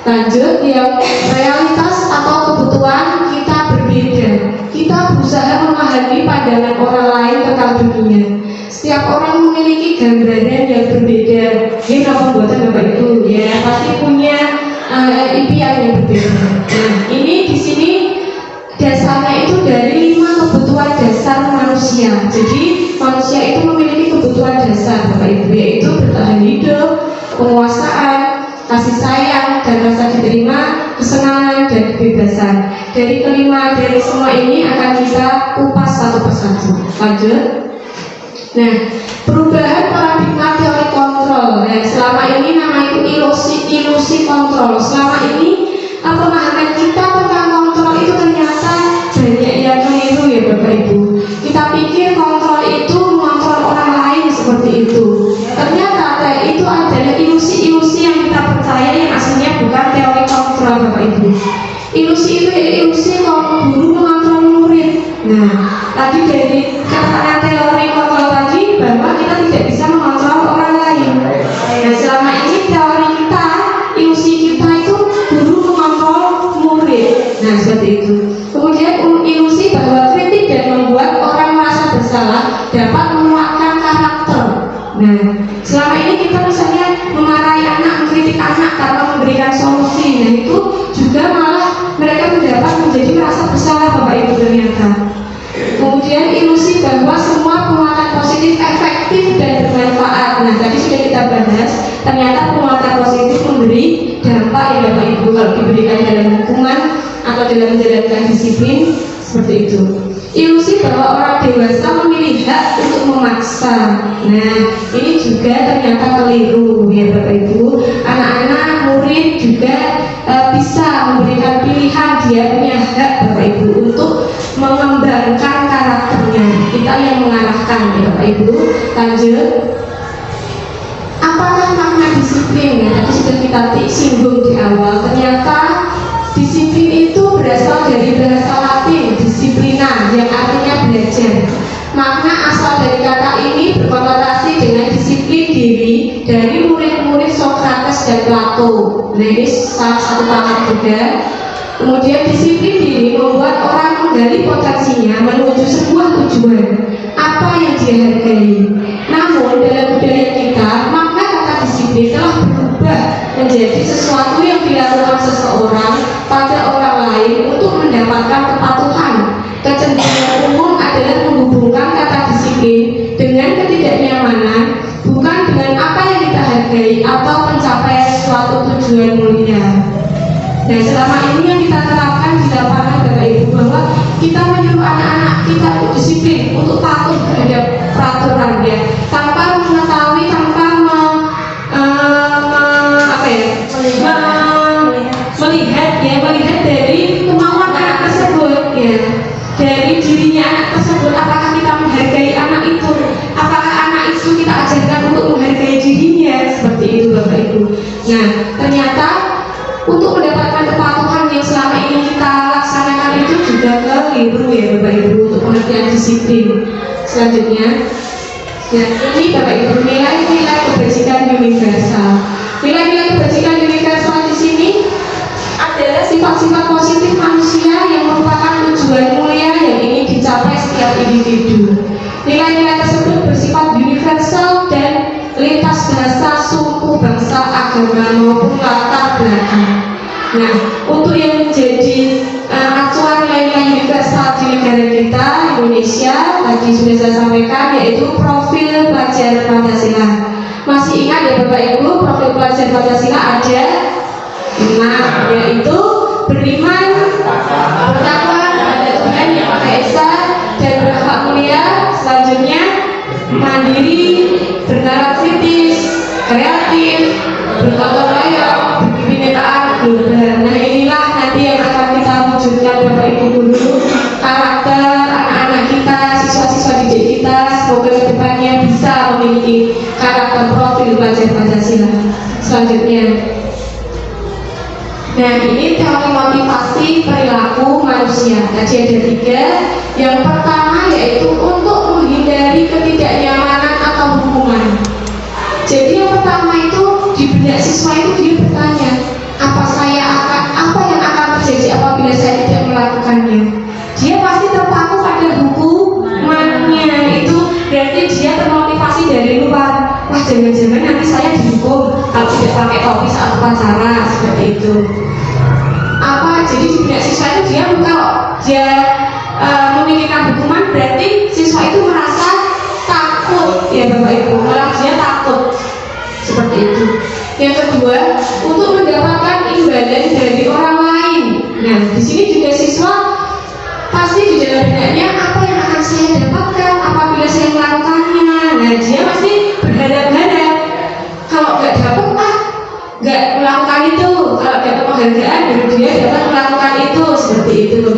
Speaker 5: Lanjut, yang realitas atau kebutuhan kita berbeda. Kita berusaha berusaha memahami pandangan orang lain tentang dunia. Setiap orang memiliki gambaran yang berbeda. Ini pembuatan Bapak Ibu ya, pasti punya impian yang berbeda. Nah, ini di sini dasarnya itu dari 5 kebutuhan dasar manusia. Jadi manusia itu memiliki kebutuhan dasar Bapak Ibu, yaitu bertahan hidup, penguasaan, kasih sayang, dan rasa diterima, kesenangan, dan kebebasan. Dari kelima dari semua ini akan kita kupas satu persatu. Lanjut. Nah, perubahan paradigma teori kontrol. Nah, selama ini nama itu ilusi kontrol. Selama ini pemahaman kita tentang kontrol itu ternyata banyak yang keliru ya Bapak Ibu. Kita pikir kontrol itu mengontrol orang lain seperti itu. Ternyata itu adalah ilusi-ilusi yang kita percaya yang aslinya bukan teori kontrol Bapak Ibu. Ilusi itu ya ilusi kalau guru mengontrol murid. Nah, tadi dari kata teori kontrol tadi bahwa kita tidak bisa mengontrol orang lain. Nah, selama ini teori kita, ilusi kita itu guru mengontrol murid. Nah, seperti itu. Kemudian ilusi bahwa kritik dan membuat orang merasa bersalah dapat menguatkan karakter. Nah, selama ini kita misalnya memarahi anak, mengkritik anak tanpa memberikan solusi. Nah, itu juga malah mereka mendapat menjadi merasa bersalah Bapak Ibu ternyata. Kemudian ilusi bahwa semua penguatan positif efektif dan bermanfaat. Nah, tadi sudah kita bahas, ternyata penguatan positif memberi dampak ya Bapak Ibu kalau diberikan dalam hukuman atau dalam menjalankan disiplin seperti itu. Ilusi bahwa orang dewasa memilih hak untuk memaksa. Nah, ini juga ternyata keliru ya Bapak Ibu. Anak-anak murid juga bisa memberikan pilihan, dia punya hak Bapak Ibu untuk mengembangkan karakternya. Kita yang mengarahkan ya Bapak Ibu. Lanjut. Apakah makna disiplin? Ya, tadi sudah kita singgung di awal. Ternyata disiplin itu berasal dari bahasa Latin disiplina yang artinya belajar. Makna asal dari kata ini berkonotasi dengan disiplin diri dari murid-murid Socrates dan Plato. Nah, ini salah satu pakar juga. Kemudian disiplin diri membuat orang menggali potensinya menuju sebuah tujuan apa yang dia hargai. Namun dalam budaya kita makna kata disiplin telah berubah menjadi sesuatu yang dilakukan seseorang pada orang lain untuk mendapatkan kepatuhan. Kecenderungan umum adalah menghubungkan kata disiplin dengan ketidaknyamanan, bukan dengan apa yang kita hargai atau pencapaian suatu tujuan mulia. Nah, selama ini yang kita terapkan di lapangan Bapak Ibu bahwa kita menyuruh anak-anak kita untuk disiplin, untuk patuh terhadap peraturan ya, tanpa mengetahui, tanpa melihat dari kemauan anak tersebut ya, dari dirinya anak tersebut. Apakah kita menghargai anak itu? Apakah anak itu kita ajarkan untuk menghargai dirinya? Seperti itu Bapak Ibu. Nah, ternyata untuk mendapatkan kepatuhan yang selama ini kita laksanakan itu juga keliru ya Bapak Ibu untuk pengertian disiplin. Selanjutnya, nah ini Bapak Ibu nilai-nilai kebajikan universal. Nilai-nilai kebajikan universal di sini adalah sifat-sifat positif manusia yang merupakan tujuan mulia yang ingin dicapai setiap individu. Nilai-nilai tersebut bersifat universal dan lintas bahasa, suku, bangsa, agama maupun latar belakang. Nah, untuk yang menjadi acuan nilai-nilai universal di negara kita Indonesia tadi sudah saya sampaikan, yaitu profil pelajar Pancasila. Masih ingat ya Bapak Ibu, profil pelajar Pancasila ada 5, yaitu beriman, bertakwa kepada Tuhan yang Maha Esa dan berakhlak mulia. Selanjutnya mandiri, bernalar kritis, kreatif, bergotong royong, kebinekaan global. Nah, inilah nanti yang akan kita wujudkan Bapak Ibu guru, karakter anak-anak kita, siswa-siswa didik kita. Semoga kedepannya bisa memiliki karakter profil pelajar Pancasila. Selanjutnya, nah ini teori motivasi perilaku manusia. Tadi ada 3. Yang pertama yaitu untuk menghindari ketidaknyamanan atau hukuman. Jadi yang pertama itu di benak siswa itu dia bertanya, apa yang akan terjadi apabila saya tidak melakukannya? Dia pasti terpaku pada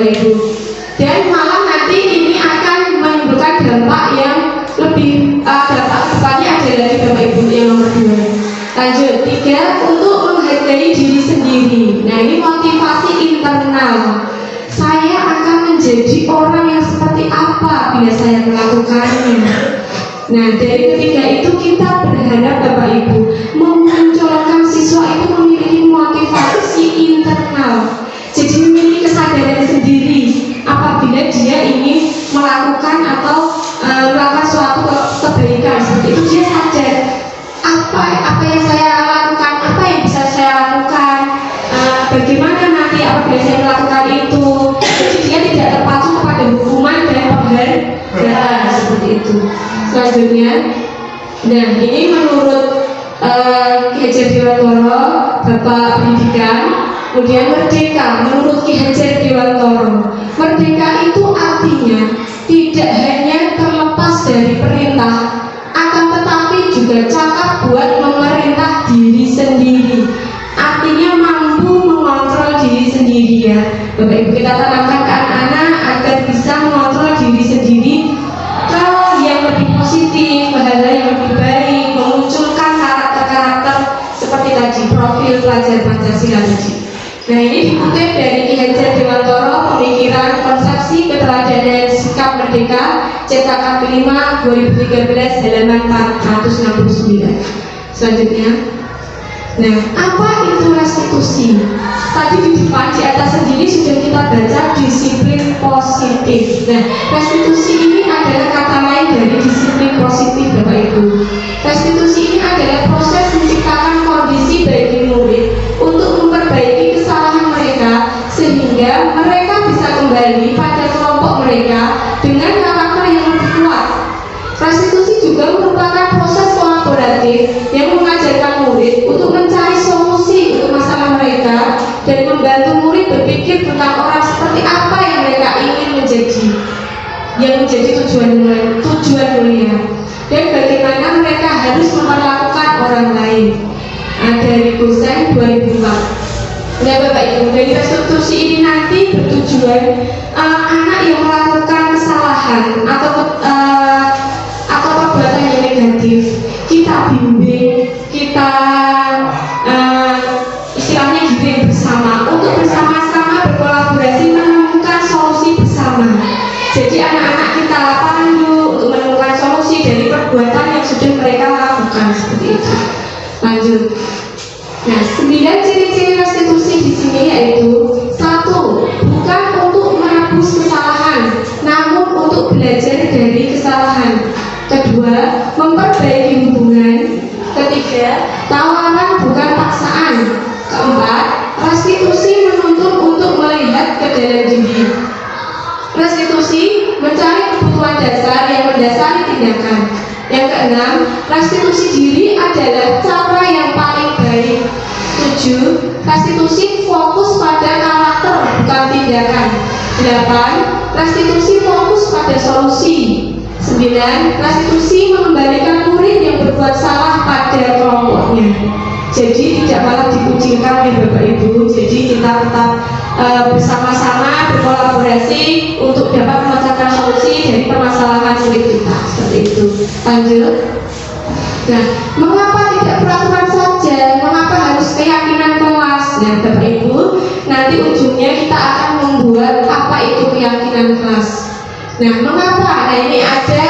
Speaker 5: Bapak Ibu. Dan malah nanti ini akan menimbulkan dampak yang lebih dampak kedepannya ada lagi Bapak Ibu yang nomor 2. Lanjut, 3, untuk menghargai diri sendiri. Nah, ini motivasi internal. Saya akan menjadi orang yang seperti apa bila saya melakukannya. Nah, dari ketiga itu kita berharap Bapak Ibu memunculkan siswa itu memiliki motivasi internal. Jadi memiliki kesadaran sendiri apabila dia ingin melakukan atau melakukan suatu kebaikan seperti itu, dia sadar apa yang saya lakukan, apa yang bisa saya lakukan, bagaimana nanti apabila saya melakukan itu. Jadi dia tidak terpacu kepada hukuman dan penghargaan seperti itu. Selanjutnya, nah ini menurut Ki Hajar Dewantara, Bapak Pendidikan. Kemudian merdeka menurut Ki Hajar Dewantara. Merdeka itu artinya tidak hanya terlepas dari perintah, akan tetapi juga cakap buat memerintah diri sendiri. Artinya mampu mengontrol diri sendiri ya. Bapak Ibu, kita tanamkan ke anak-anak agar bisa mengontrol diri sendiri ke yang lebih positif, hal-hal yang lebih baik, memunculkan karakter-karakter seperti tadi profil pelajar Pancasila tadi. Nah, ini dikutip dari Ki Hajar Dewantara, Pemikiran Konsepsi Keteladanan Sikap Merdeka, cetakan kelima 2013 halaman 469. Selanjutnya, nah apa itu restitusi? Tadi di depan di atas sendiri sudah kita baca disiplin positif. Nah, restitusi ini adalah kata lain dari disiplin positif Bapak Ibu. Restitusi ini adalah proses menciptakan kondisi bagi murid untuk memperbaiki kesalahan mereka sehingga mereka bisa kembali pada kelompok mereka dengan karakter yang lebih kuat. Restitusi juga merupakan proses kolaboratif yang mengajarkan murid untuk mencari solusi untuk masalah mereka dan membantu murid berpikir tentang orang seperti apa yang mereka ingin menjadi, yang menjadi tujuan mulia, dan bagaimana mereka harus memperlakukan orang lain. Dari Gosen 2004. Nah Bapak Ibu, dari restitusi ini nanti bertujuan anak yang melakukan kesalahan atau perbuatan yang negatif, kita bimbing, kita istilahnya giring bersama untuk bersama-sama berkolaborasi menemukan solusi bersama. Jadi anak-anak kita pandu untuk menemukan solusi dari perbuatan yang sudah mereka lakukan seperti itu. Lanjut. Nah, 9 ciri-ciri restitusi di sini yaitu 1. Bukan untuk menebus kesalahan, namun untuk belajar dari kesalahan. 2. Memperbaiki hubungan. 3. Tawaran bukan paksaan. 4. Restitusi menuntut untuk melihat ke dalam diri. Restitusi mencari kebutuhan dasar yang mendasari tindakan. Yang 6, restitusi diri adalah cara yang paling baik. 7, restitusi fokus pada karakter bukan tindakan. 8, restitusi fokus pada solusi. 9, restitusi mengembalikan murid yang berbuat salah pada kelompoknya. Jadi tidak malah dikucilkan oleh Bapak Ibu. Jadi kita tetap bersama-sama berkolaborasi untuk dapat memecahkan solusi dari permasalahan murid kita. Seperti itu. Lanjut. Nah, mengapa tidak peraturan saja? Mengapa harus keyakinan kelas? Nah, Bapak Ibu, nanti ujungnya kita akan membuat apa itu keyakinan kelas. Nah, mengapa? Nah, ini ada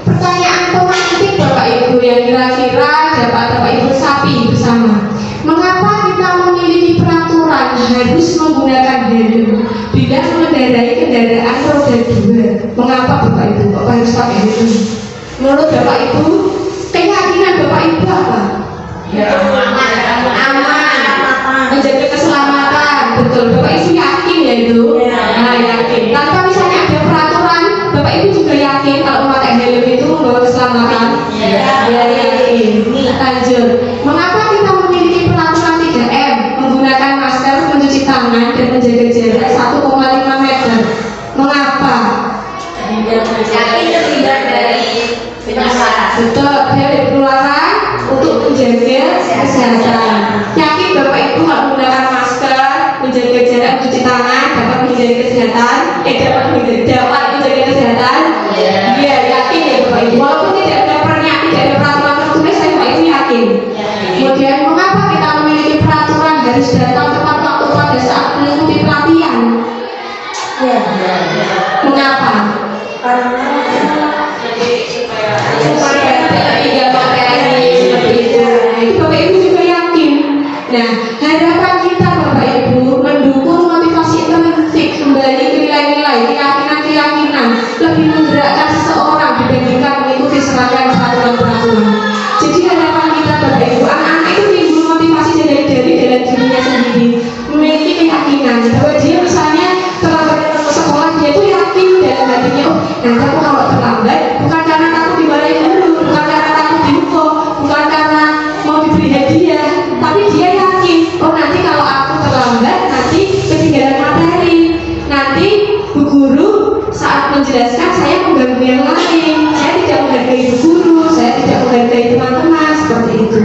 Speaker 5: pertanyaan pemantik Bapak Ibu yang kira-kira dapat Bapak Ibu sapi bersama. Mengapa kita memiliki peraturan harus menggunakan helm bila mengendarai kendaraan roda 2? Mengapa Bapak Ibu kok harus pakai helm? Menurut Bapak Ibu, keyakinan Bapak Ibu apa?
Speaker 6: Ya,
Speaker 5: Aman, menjaga keselamatan. Betul, Bapak Ibu yakin ya itu? Nah, yakin. Tanpa misalnya ada peraturan, Bapak Ibu juga yakin kalau memakai helm itu membawa keselamatan? Ya, yakin. Lanjut. Mengapa kita memiliki peraturan 3M, menggunakan masker, mencuci tangan, dan menjaga jarak 1,5 meter? Mengapa?
Speaker 2: Yakin terhindar dari penularan.
Speaker 5: Betul, dari penularan untuk menjaga kesehatan. Yakin Bapak Ibu nggak menggunakan masker, menjaga jarak, mencuci tangan, dapat menjaga kesehatan? Tiga materi seperti itu. Bapak Ibu juga yakin. Nah, harapan kita Bapak Ibu mendukung motivasi intrinsik kembali ke nilai-nilai, keyakinan-keyakinan, lebih menggerakkan seseorang dibandingkan mengikuti serangkaian peraturan-peraturan. Jadi harapan kita Bapak Ibu, anak-anak itu timbul motivasi dari dalam dirinya sendiri, memiliki keyakinan bahwa dia misalnya terlambat ke sekolah, dia itu yakin dalam hatinya, oh nanti aku kalau terlambat bukan karena takut dimarahin dulu, bukan karena takut dihukum, bukan karena mau diberi hadiah, tapi dia yakin, oh nanti kalau aku terlambat nanti ketinggalan materi, nanti bu guru saat menjelaskan saya mengganggu yang lain, saya tidak menghargai bu guru, saya tidak menghargai teman-teman, seperti itu.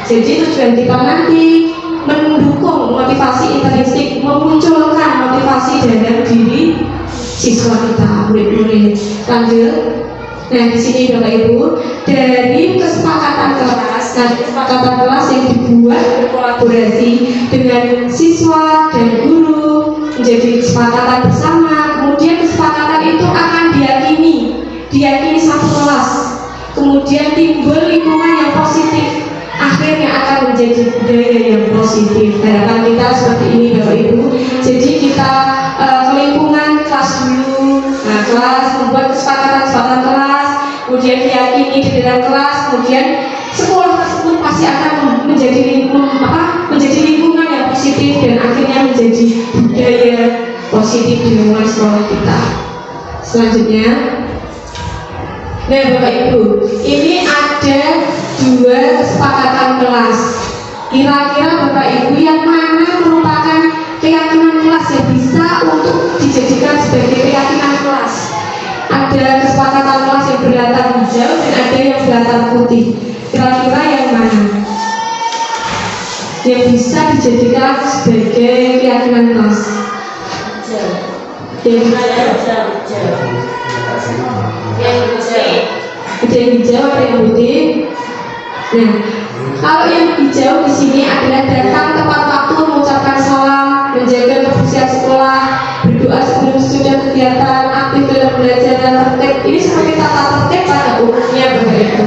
Speaker 5: Jadi tujuan kita nanti mendukung motivasi intrinsik, memunculkan motivasi dalam diri siswa kita, murid-murid. Lanjut. Nah, di sini Bapak Ibu, dari kesepakatan kelas, kesepakatan kelas yang dibuat berkolaborasi dengan siswa dan guru menjadi kesepakatan bersama. Kemudian kesepakatan itu akan diyakini satu kelas. Kemudian timbul lingkungan yang positif. Akhirnya akan menjadi budaya yang positif. Harapan kita seperti ini Bapak Ibu. Jadi kita ke lingkungan kelas dulu. Nah, kelas membuat kesepakatan kelas, kemudian diyakini di dalam kelas, kemudian sekolah tersebut pasti akan menjadi lingkungan yang positif dan akhirnya menjadi budaya positif di lingkungan sekolah kita. Selanjutnya, nah Bapak Ibu, ini ada 2 kesepakatan kelas. Kira-kira Bapak Ibu yang mana merupakan keyakinan kelas yang bisa untuk dijadikan sebagai keyakinan kelas? Ada kesepakatan kelas yang berlatar hijau dan ada yang berlatar putih. Kira-kira yang mana yang bisa dijadikan sebagai keyakinan kelas? Yang hijau atau yang putih? Nah, kalau yang hijau di sini adalah datang tepat waktu, mengucapkan salam, menjaga kebersihan sekolah, berdoa sebelum sudah kegiatan, aktif dalam belajar dan tertib. Ini seperti tata tertib pada umumnya Bapak Ibu.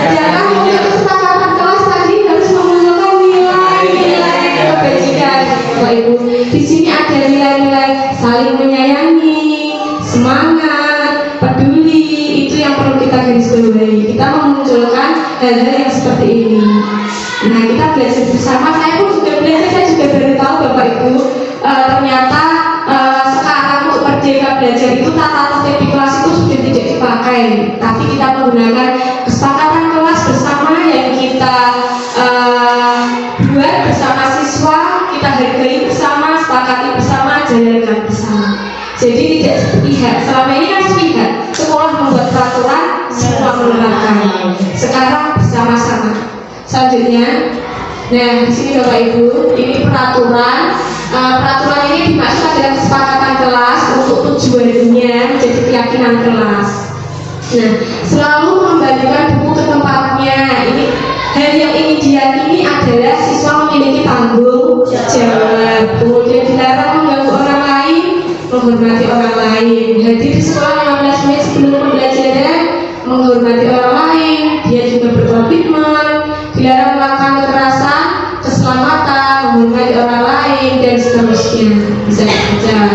Speaker 5: Sedangkan untuk kesepakatan kelas tadi harus memunculkan nilai-nilai kebajikan Bapak Ibu. Di sini ada nilai-nilai saling menyayangi, semangat, peduli. Itu yang perlu kita garis bawahi. Kita memunculkan hal-hal yang seperti ini. Nah, kita belajar bersama. Saya pun juga belajar, saya juga baru tahu Bapak Ibu, ternyata sekarang untuk merdeka belajar itu tata tertib di kelas itu sudah tidak dipakai, tapi kita menggunakan kesepakatan kelas bersama yang kita buat bersama siswa, kita hargai bersama, sepakati bersama, jalankan bersama. Jadi tidak sepihak. Selama ini kan sepihak, sekolah membuat peraturan, semua menerapkan. Sekarang bersama-sama. Selanjutnya, nah di sini Bapak Ibu, ini peraturan. Peraturan ini dimaksud adalah kesepakatan kelas untuk tujuannya menjadi keyakinan kelas. Nah, selalu mengembalikan buku ke tempatnya. Ini hal yang ingin diyakini adalah siswa memiliki tanggung jawab. Kemudian dilarang mengganggu orang lain, menghormati orang lain. Hadir di sekolah 15 menit sebelum pembelajaran, menghormati orang lain. Dia juga berkomitmen, dilarang melakukan kekerasan, keselamatan, menghormati orang lain, dan seterusnya. Bisa dibaca.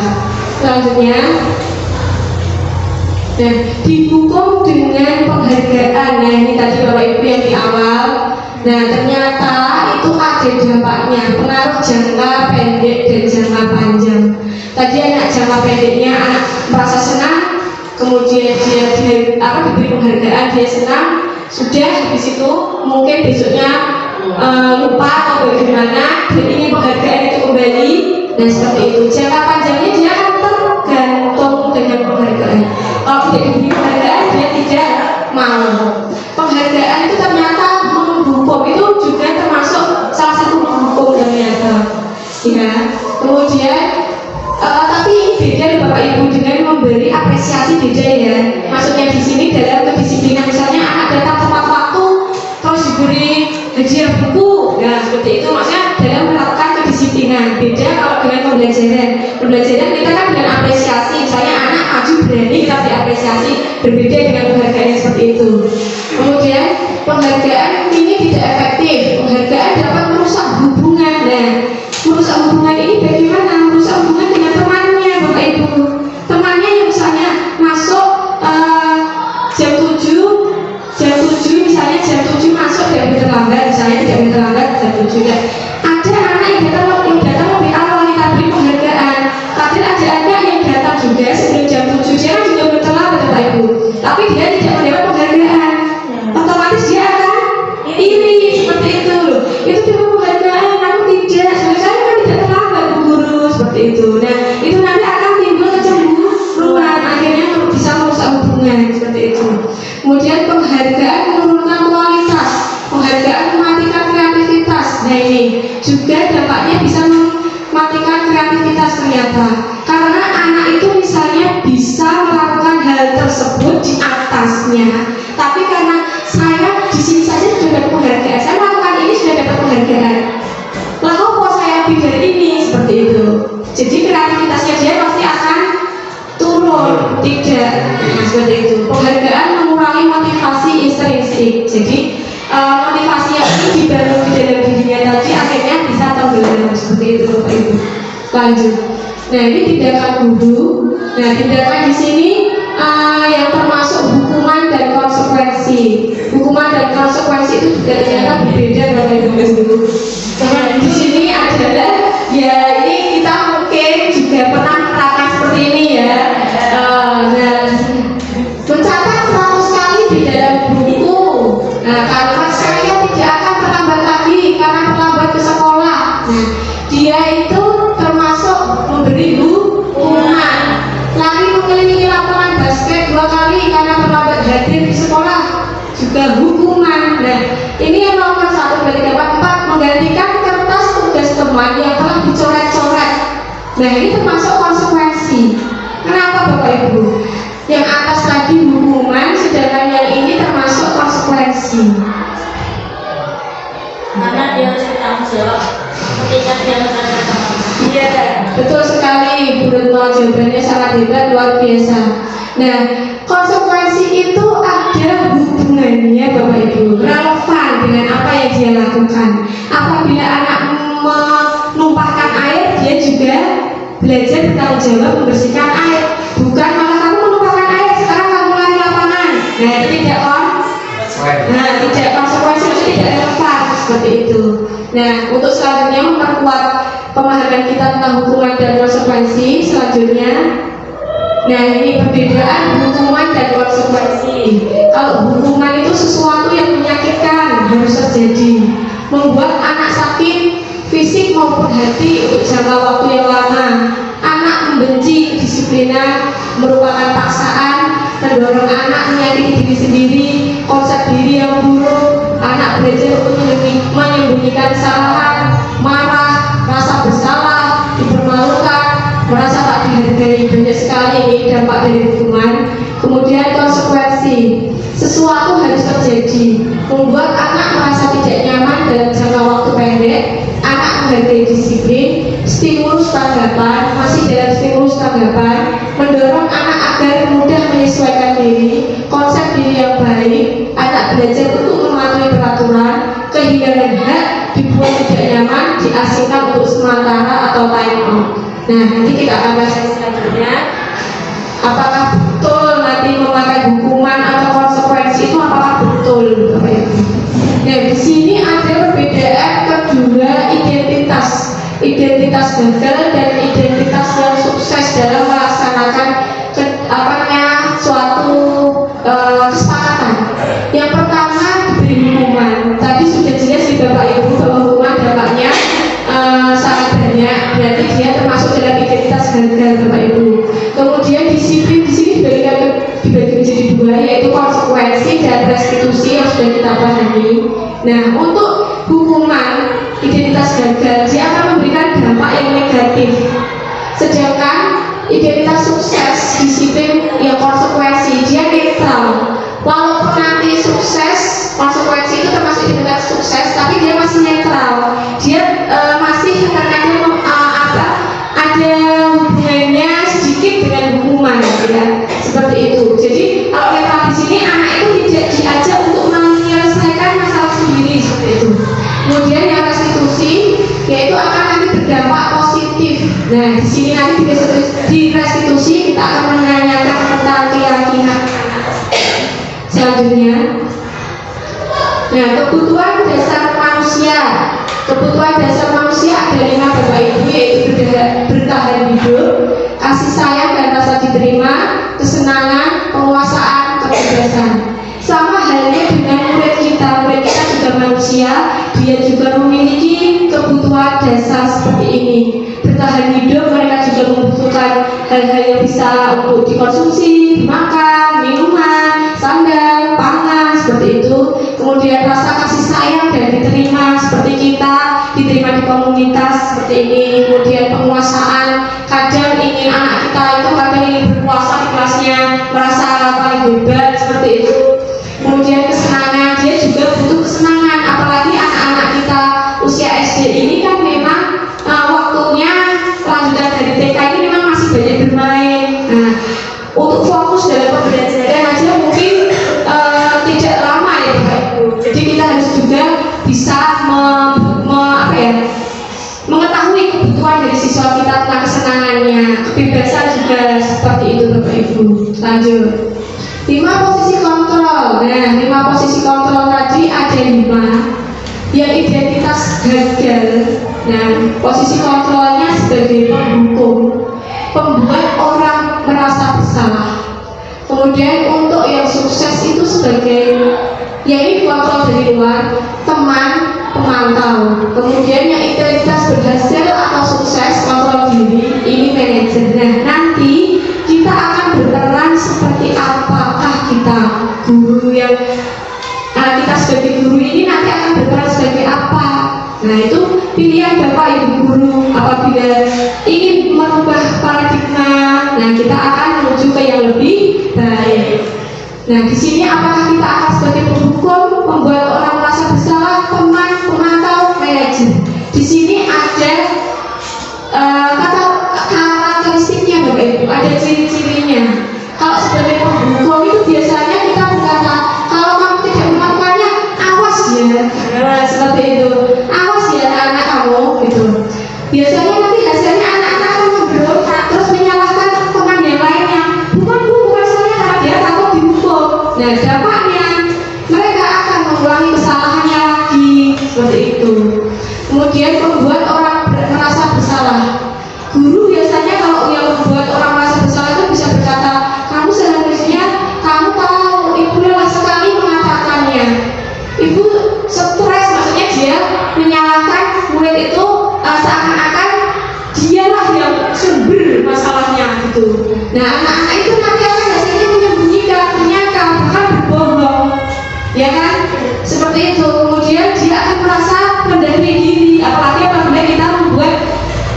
Speaker 5: Selanjutnya, nah, dihukum dengan penghargaan. Nah, ini tadi Bapak Ibu yang di awal. Nah, ternyata itu ada dampaknya, pengaruh jangka pendek dan jangka panjang. Tadi anak jangka pendeknya anak merasa senang, kemudian dia diberi penghargaan, dia senang, sudah di situ mungkin besoknya lupa atau bagaimana, dan ingin penghargaan itu kembali. Nah, seperti itu. Jangka panjangnya dia akan tergantung dengan penghargaan. Kalau tidak diberi penghargaan, dia tidak mau. Penghargaan itu ternyata menghukum, itu juga termasuk salah satu menghukum ternyata. Ya. Kemudian tapi beda Bapak Ibu dengan memberi apresiasi, beda ya. Maksudnya di sini dalam kedisiplinan, misalnya anak datang tepat waktu terus diberi hadiah buku, nah seperti itu maksudnya dalam menerapkan kedisiplinan. Beda kalau dengan pembelajaran. Pembelajaran kita kan dengan apresiasi, misalnya anak maju berani, kita beri apresiasi. berbeda dengan penghargaan yang seperti itu. Kemudian penghargaan ini tidak efektif, penghargaan dapat merusak hubungan. Nah, merusak hubungan ini bagaimana? Merusak hubungan dengan temannya, Bapak Ibu. Temannya yang misalnya masuk jam 7 misalnya jam 7 masuk tidak terlambat, misalnya tidak terlambat jam 7 ya. Ada anak yang datang lebih awal, kita beri penghargaan. Kadang ada anak yang datang juga sebelum jam 7, dia kan juga belum terlambat Bapak Ibu, tapi dia tidak mendapat penghargaan, otomatis dia akan iri seperti itu. Itu cuma penghargaan, aku tidak, saya kan tidak terlambat Bu Guru, seperti itu. Nah, itu nanti akan timbul kecemburuan, akhirnya bisa merusak hubungan seperti itu. Kemudian penghargaan menurunkan kualitas, penghargaan mematikan kreativitas. Nah, ini juga dampaknya bisa mematikan kreativitas ternyata, karena anak itu misalnya bisa melakukan hal tersebut di atasnya, tapi karena saya di sini saja sudah dapat penghargaan, saya melakukan ini sudah dapat penghargaan, lalu kok saya pikir ini, seperti itu. Jadi kreativitasnya dia pasti akan turun, tidak. Nah, seperti itu. Penghargaan mengurangi motivasi intrinsik. Jadi motivasi yang ini dibangun di dalam dirinya tadi akhirnya bisa tenggelam, seperti itu Bapak Ibu. Lanjut. Nah, ini tindakan guru. Nah, tindakan di sini yang termasuk hukuman dan konsekuensi. Hukuman dan konsekuensi itu juga ternyata berbeda Bapak Ibu. Karena di sini adalah ya ini kita mungkin juga pernah menerapkan seperti ini ya. Nah, mencatat 100 kali di dalam buku. Nah, karena saya tidak akan terlambat lagi karena terlambat ke sekolah. Nah, dia itu termasuk memberi hukuman. Lari mengelilingi lapangan basket 2 kali karena terlambat hadir di sekolah, juga hukuman. Nah, ini yang nomor 1, 2, 3, 4, 4 menggantikan kertas tugas teman yang telah dicoret-coret. Nah, ini termasuk konsekuensi. Kenapa Bapak Ibu? Yang atas tadi hukuman, sedangkan yang ini termasuk konsekuensi.
Speaker 2: Karena dia harus bertanggung jawab ketika dia melanggar teman.
Speaker 5: Iya, betul sekali Bu Retno, jawabannya sangat hebat, luar biasa. Nah, konsekuensi itu ada hubungannya Bapak Ibu, relevan dengan apa yang dia lakukan. Apabila anak menumpahkan air, dia juga belajar bertanggung jawab membersihkan air. Bukan malah kamu menumpahkan air, sekarang kamu lari lapangan. Nah, itu tidak tidak konsekuensi, itu tidak relevan seperti itu. Nah, untuk selanjutnya memperkuat pemahaman kita tentang hukuman dan konsekuensi selanjutnya. Nah, ini perbedaan hukuman dan konsekuensi. Kalau hukuman itu sesuatu yang menyakitkan, harus terjadi, membuat anak sakit fisik maupun hati untuk jangka waktu yang lama. Anak membenci kedisiplinan, merupakan paksaan, mendorong anak menyakiti diri sendiri, konsep diri yang buruk. Anak belajar untuk menyembunyikan kesalahan, marah, rasa bersalah, dipermalukan, merasa tak dihargai. Banyak sekali ini dampak dari hukuman. Kemudian konsekuensi, sesuatu harus terjadi, membuat anak merasa tidak nyaman dalam jangka waktu pendek. Anak menghargai disiplin, stimulus tanggapan, masih dalam stimulus tanggapan, mendorong anak agar mudah menyesuaikan diri, konsep diri yang baik. Anak belajar untuk mematuhi peraturan, kehilangan hak, dibuat tidak nyaman, diasingkan untuk sementara atau time out. Nah, nanti kita akan bahas selanjutnya. Apakah betul nanti memakai hukuman atau konsekuensi itu apakah betul, Bapak Ibu? Nah, di sini ada perbedaan kedua identitas gagal dan identitas yang sukses dalam melaksanakan suatu kesepakatan. Yang pertama diberi hukuman. Tadi sudah jelas di Bapak Ibu bahwa hukuman dampaknya sangat banyak. Berarti dia termasuk dalam identitas gagal Bapak Ibu. Kemudian disiplin di sini dibagi menjadi 2, yaitu konsekuensi dan restitusi yang sudah kita pahami. Nah, untuk hukuman identitas gagal, dia akan memberikan dampak yang negatif. Sedangkan identitas sukses, disiplin yang konsekuensi, dia netral. Walaupun nanti sukses, konsekuensi itu termasuk identitas sukses, tapi dia masih netral. Dia masih terkadang ada hubungannya sedikit dengan hukuman, ya, seperti itu. Jadi kalau Nah, di sini nanti di restitusi kita akan menanyakan tentang keyakinan selanjutnya. Nah, kebutuhan dasar manusia. Kebutuhan dasar manusia ada 5 Bapak Ibu, yaitu bertahan hidup, kasih sayang dan rasa diterima, kesenangan, penguasaan, kebebasan. Sama halnya dengan murid kita juga manusia, dia juga memiliki kebutuhan dasar seperti ini. Bertahan hidup, mereka juga membutuhkan hal-hal yang bisa untuk dikonsumsi, dimakan, minuman, sandal, pangan, seperti itu. Kemudian rasa kasih sayang dan diterima seperti kita, diterima di komunitas seperti ini. Kemudian penguasaan, kadang ingin anak kita itu kadang ingin berkuasa di kelasnya, merasa paling hebat seperti itu. Kemudian kesenangan, dia juga butuh kesenangan, apalagi anak-anak kita usia SD ini kan memang waktunya lanjutan dari TK ini memang masih banyak bermain. Nah, untuk fokus dalam pembelajaran aja mungkin tidak lama ya Bapak Ibu. Jadi kita harus juga bisa mengetahui kebutuhan dari siswa kita tentang kesenangannya, kebebasan juga seperti itu Bapak Ibu. Lanjut. 5 posisi kontrol. Nah, 5 posisi kontrol tadi ada 5 yang identitas gagal. Nah, posisi kontrolnya sebagai penghukum, pembuat orang merasa bersalah. Kemudian untuk yang sukses itu sebagai, ya ini kontrol dari luar, teman, pemantau. Kemudian yang identitas berhasil atau sukses, kontrol diri, ini manajer. Nah, nanti kita akan berperan seperti apakah kita guru yang kita sebagai guru ini nanti akan berperan sebagai apa. Nah, itu pilihan Bapak Ibu guru. Apabila ingin merubah paradigma, nah kita akan menuju ke yang lebih baik. Nah, di sini apakah kita akan sebagai penghukum, membuat orang merasa bersalah, teman, pemantau, manajer. Di sini ada kata karakteristiknya Bapak Ibu, ada ciri-cirinya. Kalau sebagai penghukum itu biasanya kita berkata, kalau kamu tidak melakukannya, awas ya. Nah, seperti itu. Awas ya anak kamu gitu. Biasanya nanti hasilnya anak-anak akan memberontak terus menyalahkan teman yang lainnya. Bukan saya, karena dia takut dihukum. Nah, dampaknya mereka akan mengulangi kesalahannya lagi seperti itu. Kemudian membuat orang merasa bersalah. Guru biasanya kalau yang membuat orang merasa bersalah itu bisa berkata, kamu seharusnya kamu tahu, ibu lelah sekali mengatakannya. Ibu stres, maksudnya dia menyalahkan murid itu seakan-akan dialah yang sumber masalahnya gitu. Nah, anak-anak itu nanti akan hasilnya menyembunyikan, menyangkal, bahkan berbohong, ya kan? Seperti itu. Kemudian dia akan merasa rendah diri, apalagi apabila kita membuat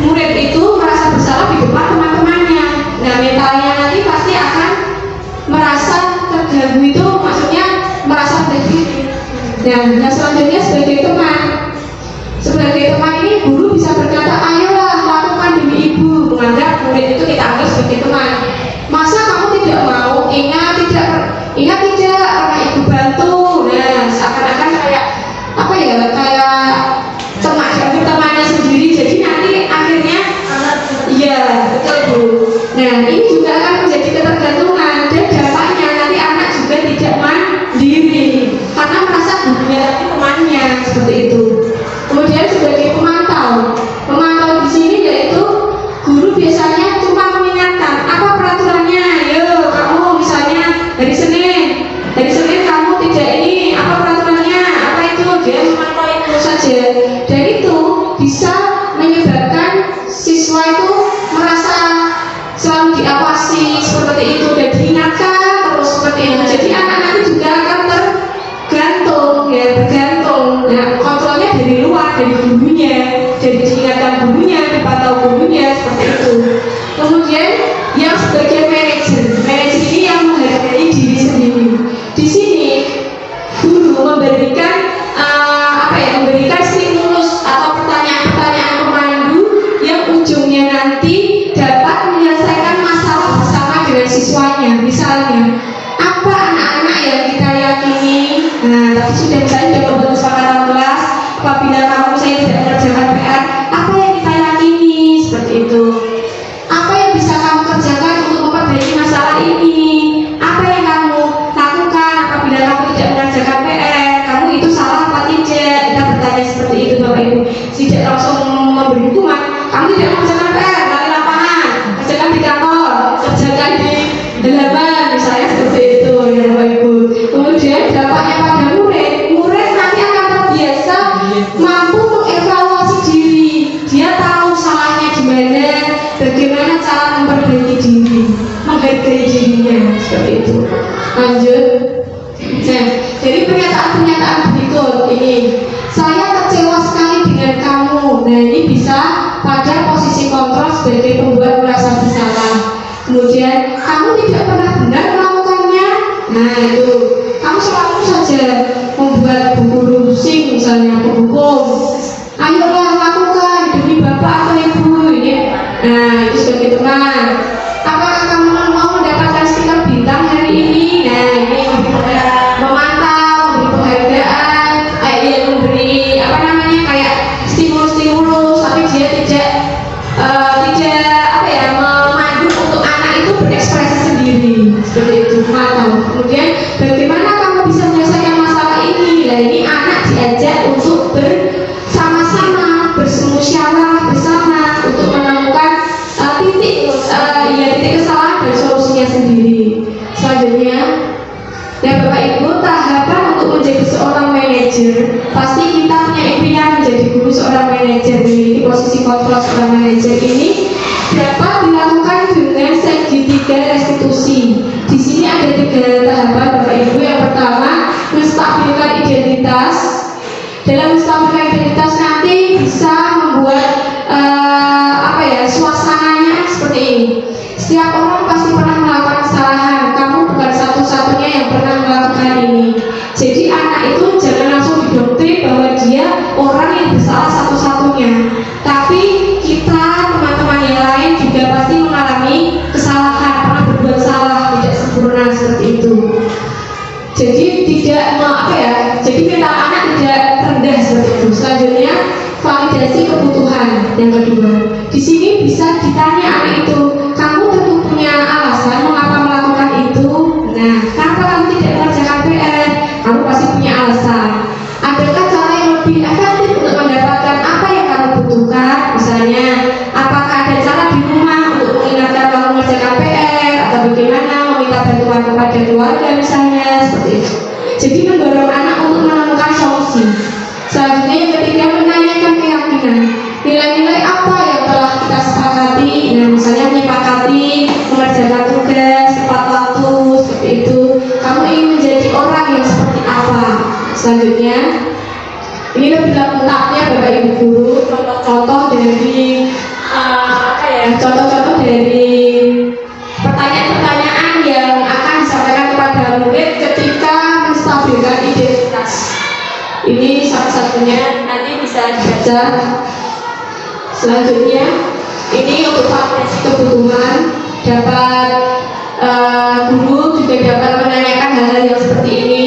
Speaker 5: murid itu merasa bersalah di depan teman-temannya. Nah, mentalnya nanti pasti akan merasa terganggu, itu maksudnya merasa rendah diri. Nah, yang selanjutnya sebagai teman. Sebagai teman ini guru bisa berkata, ayolah lakukan demi ibu, menganggap murid itu kita anggap sebagai teman. Masa kamu tidak mau? Ingat tidak, karena ibu bantu. Nah, seakan-akan kayak apa ya, kayak temannya sendiri. Jadi nanti akhirnya, iya betul Bu. Nah, ini juga akan menjadi ketergantungan dan dampaknya nanti anak juga tidak mandiri karena merasa gurunya tapi temannya seperti itu. Kemudian sebagai pemantau di sini yaitu guru biasanya cuma mengingatkan apa peraturannya. Yo, kamu misalnya dari Senin kamu tidak ini, apa peraturannya, apa itu, dia memantau itu saja. Dan itu bisa menyebabkan siswa itu merasa selalu diawasi seperti itu dan diingatkan terus seperti itu. Jadi anak-anak juga akan bergantung. Nah, kontrolnya dari luar, dari gurunya, dari diingatkan gurunya, dipantau gurunya seperti itu. Kemudian yang sebagai manajer ini yang menghargai diri sendiri. Di sini guru memberikan memberikan stimulus atau pertanyaan-pertanyaan pemandu yang ujungnya nanti dapat menyelesaikan masalah bersama dengan siswanya. Misalnya, apa anak-anak yang kita yakini? Nah, tapi sudah membuat kesepakatan kelas, apabila kamu misalnya tidak mengerjakan PR, apa yang kita yakini? Seperti itu. Lanjut. Nah, jadi pernyataan-pernyataan berikut ini. Saya kecewa sekali dengan kamu. Nah, ini bisa pada posisi kontrol sebagai pembuat merasa bersalah. Kemudian, kamu tidak pernah benar melakukannya. Nah, itu. Kamu selalu saja membuat bu guru pusing, misalnya penghukum. Ayolah lakukan demi bapak atau ibu ini. Nah, itu sebagai teman. Apakah kamu mau mendapatkan stiker bintang hari ini? Nah, ini memantau, memberi penghargaan, memberi apa namanya kayak stimulus-stimulus, tapi dia tidak memandu untuk anak itu berekspresi sendiri seperti itu. Memantau. Kemudian bagaimana kamu bisa menyelesaikan masalah ini? Nah, ini anak diajak untuk bersama-sama, bermusyawarah bersama untuk menemukan titik kesalahan dan solusinya sendiri. Selanjutnya, ya Bapak Ibu, tahapan untuk menjadi seorang manajer, pasti kita punya impian menjadi guru seorang manajer, memiliki posisi kontrol seorang manajer ini dapat dilakukan dengan segitiga restitusi. Di sini ada 3 tahapan Bapak Ibu. Yang pertama, menstabilkan identitas. Dalam menstabilkan identitas nanti bisa membuat suasananya seperti ini. Setiap orang pasti pernah melakukan kesalahan. Kamu bukan satu-satunya yang pernah melakukan ini. Jadi anak itu jangan langsung didoktrin bahwa dia orang yang bersalah satu-satunya. Tapi kita teman-teman yang lain juga pasti mengalami kesalahan, pernah berbuat salah, tidak sempurna seperti itu. Jadi jadi mental anak tidak rendah seperti itu. Selanjutnya, validasi kebutuhan. Yang kedua, di sini bisa ditanya anak itu, kamu tentu punya alasan mengapa melakukan itu. Nah, kenapa kamu tidak mengerjakan PR? Kamu pasti punya alasan. Adakah cara yang lebih efektif untuk mendapatkan apa yang kamu butuhkan? Misalnya, apakah ada cara di rumah untuk mengingatkan kamu mengerjakan PR, atau bagaimana meminta bantuan kepada keluarga misalnya, seperti itu. Jadi mendorong anak untuk menemukan solusi. Selanjutnya yang ketiga, menanyakan keyakinan. Nilai-nilai apa yang telah kita sepakati? Nah, misalnya menyepakati mengerjakan tugas tepat waktu, seperti itu. Kamu ingin menjadi orang yang seperti apa? Selanjutnya, ini lebih lengkapnya Bapak Ibu guru, contoh-contoh dari contoh-contoh dari pertanyaan-pertanyaan yang akan disampaikan kepada murid ketika menstabilkan identitas. Ini salah satunya, nanti bisa dibaca. Selanjutnya, ini untuk validasi kebutuhan. Dapat guru juga dapat menanyakan hal-hal yang seperti ini.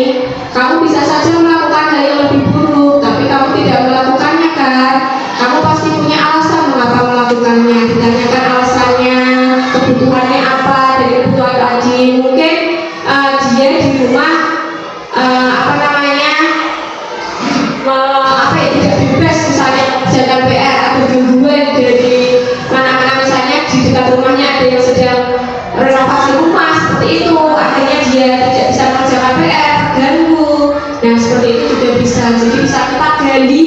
Speaker 5: Kamu bisa saja melakukan hal yang lebih buruk, tapi kamu tidak melakukannya kan? Kamu pasti punya alasan mengapa melakukannya. Ditanyakan alasannya, kebutuhannya apa, dari kebutuhan tadi. Mungkin dia di rumah tidak bebas misalnya mengerjakan PR atau gangguan dari mana-mana, misalnya di dekat rumahnya ada yang sedang renovasi rumah seperti itu, akhirnya dia tidak bisa mengerjakan PR, terganggu. Nah, seperti itu juga bisa. Jadi bisa kita gali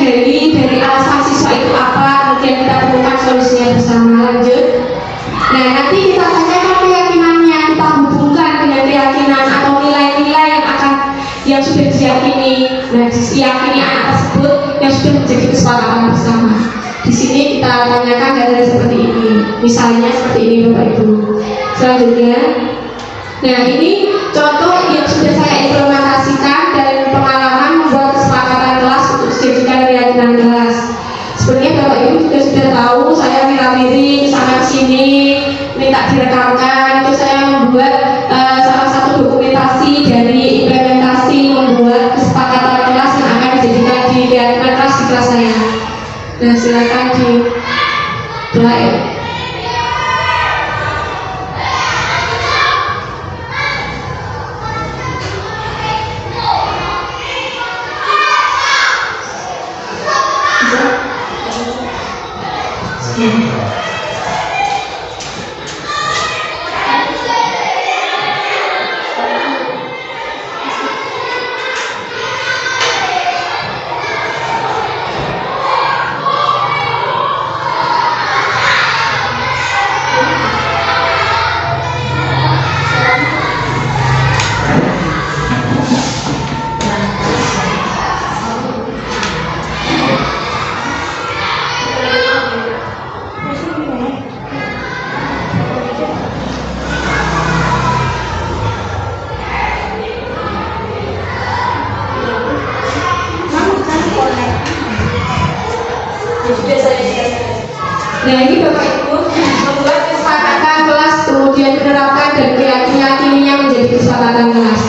Speaker 5: dari alasan siswa itu apa, kemudian kita temukan solusinya bersama. Lanjut. Nah, nanti kita tanyakan keyakinannya, kita hubungkan dengan keyakinan atau nilai-nilai yang sudah diyakini. Nah, diyakini anak tersebut yang sudah menjadi kesepakatan bersama. Di sini kita tanyakan hal-hal seperti ini. Misalnya seperti ini Bapak Ibu. Selanjutnya, nah ini contoh yang sudah saya implementasikan dan pengalaman membuat kesepakatan kelas untuk dijadikan keyakinan kelas. Sebenarnya Bapak Ibu juga sudah tahu, saya wirawiri sana sini minta direkamkan. Itu saya membuat salah satu dokumentasi dari implementasi membuat kesepakatan kelas yang akan dijadikan di keyakinan kelas di kelas saya. Nah, silakan di play. Nah ini Bapak Ibu membuat kesepakatan kelas, kemudian menerapkan dan meyakininya menjadi kesepakatan kelas.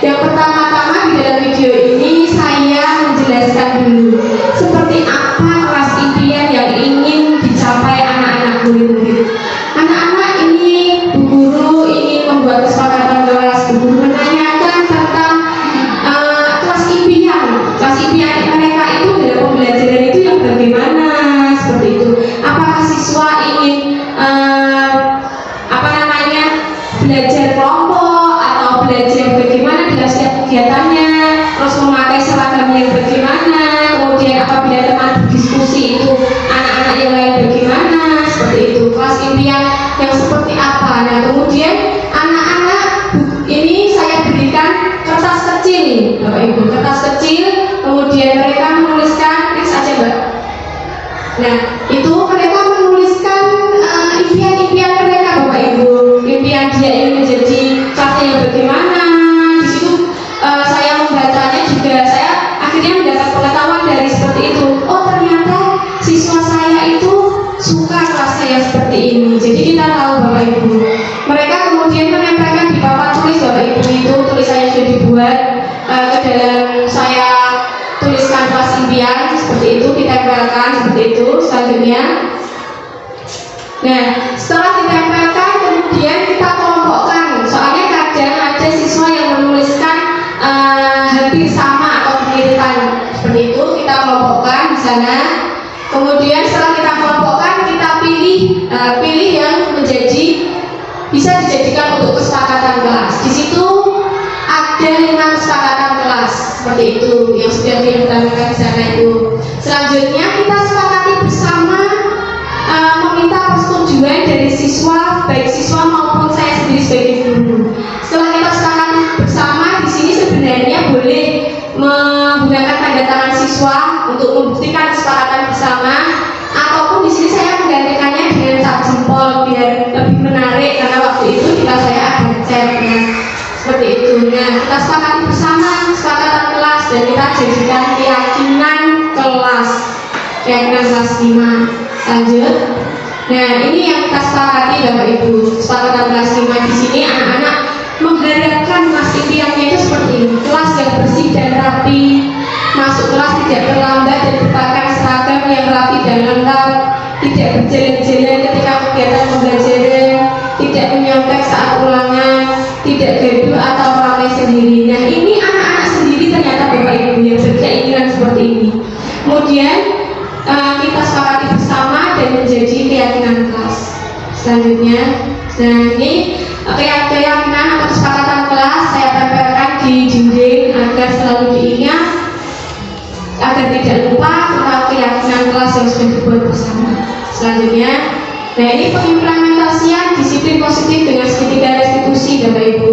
Speaker 5: Yang pertama-tama di dalam video ini saya menjelaskan dulu seperti apa kelas impian yang ingin dicapai anak-anak murid-murid. Anak-anak ini, Bu Guru ingin membuat kesepakatan kelas. Bu Guru menanyakan tentang kelas impian mereka itu dalam pembelajaran itu yang bagaimana, seperti itu. Apakah siswa ingin belajar kelompok atau belajar bagaimana dalam setiap kegiatannya, terus memakai seragam yang bagaimana, kemudian apabila teman berdiskusi itu anak-anak yang lain bagaimana, seperti itu. Kelas impian yang seperti apa. Nah kemudian anak-anak ini saya berikan kertas kecil, Bapak Ibu, kertas kecil, kemudian mereka menuliskan, next aja Mbak. Nah itu mereka menuliskan impian-impian mereka, Bapak Ibu. Impian dia ingin menjadi kelasnya yang bagaimana. Di situ saya membacanya juga, saya akhirnya mendapat pengetahuan dari seperti itu. Oh ternyata siswa saya itu suka kelasnya yang seperti ini. Jadi kita tahu Bapak Ibu. Mereka kemudian menempelkan di papan tulis Bapak Ibu itu tulisannya sudah dibuat ke dalam saya tuliskan kelas impian seperti itu, ditempelkan seperti itu. Selanjutnya, nah setelah ditempelkan kemudian kita kelompokkan. Soalnya kadang ada siswa yang menuliskan hampir sama atau mirip seperti itu, kita kelompokkan di sana. Kemudian setelah kita kelompokkan kita pilih yang menjadi bisa dijadikan untuk kesepakatan kelas. Di situ ada 5 kesepakatan kelas seperti itu yang sudah diutamakan di sana itu. Selanjutnya kita sepakati bersama meminta persetujuan dari siswa, baik siswa maupun saya sendiri sebagai guru. Setelah kita sepakati bersama, di sini sebenarnya boleh menggunakan tanda tangan siswa untuk membuktikan kesepakatan bersama, ataupun di sini saya menggantikannya dengan cap jempol biar lebih menarik karena waktu itu di kelas saya ada chatnya seperti itu. Nah kita sepakati bersama kesepakatan kelas dan kita jadikan keyakinan kelas 5. Lanjut. Nah ini yang kita sepakati Bapak Ibu, kesepakatan kelas 5. Di sini anak-anak mengharapkan kelas impiannya itu seperti ini: kelas yang bersih dan rapi, masuk kelas tidak terlambat dan berpakaian seragam yang rapi dan lengkap, tidak berjalan-jalan ketika kegiatan pembelajaran, tidak menyontek saat ulangan, tidak gaduh atau ramai sendiri. Nah ini anak-anak sendiri ternyata Bapak Ibu yang berkeinginan seperti ini. Kemudian kita sepakati bersama dan menjadi keyakinan kelas. Selanjutnya, nah ini keyakinan atau kesepakatan kelas saya tempelkan di dinding agar selalu diingat, agar tidak lupa tentang keyakinan kelas yang sudah dibuat bersama. Selanjutnya, nah ini pengimplementasian disiplin positif dengan segitiga restitusi Bapak Ibu.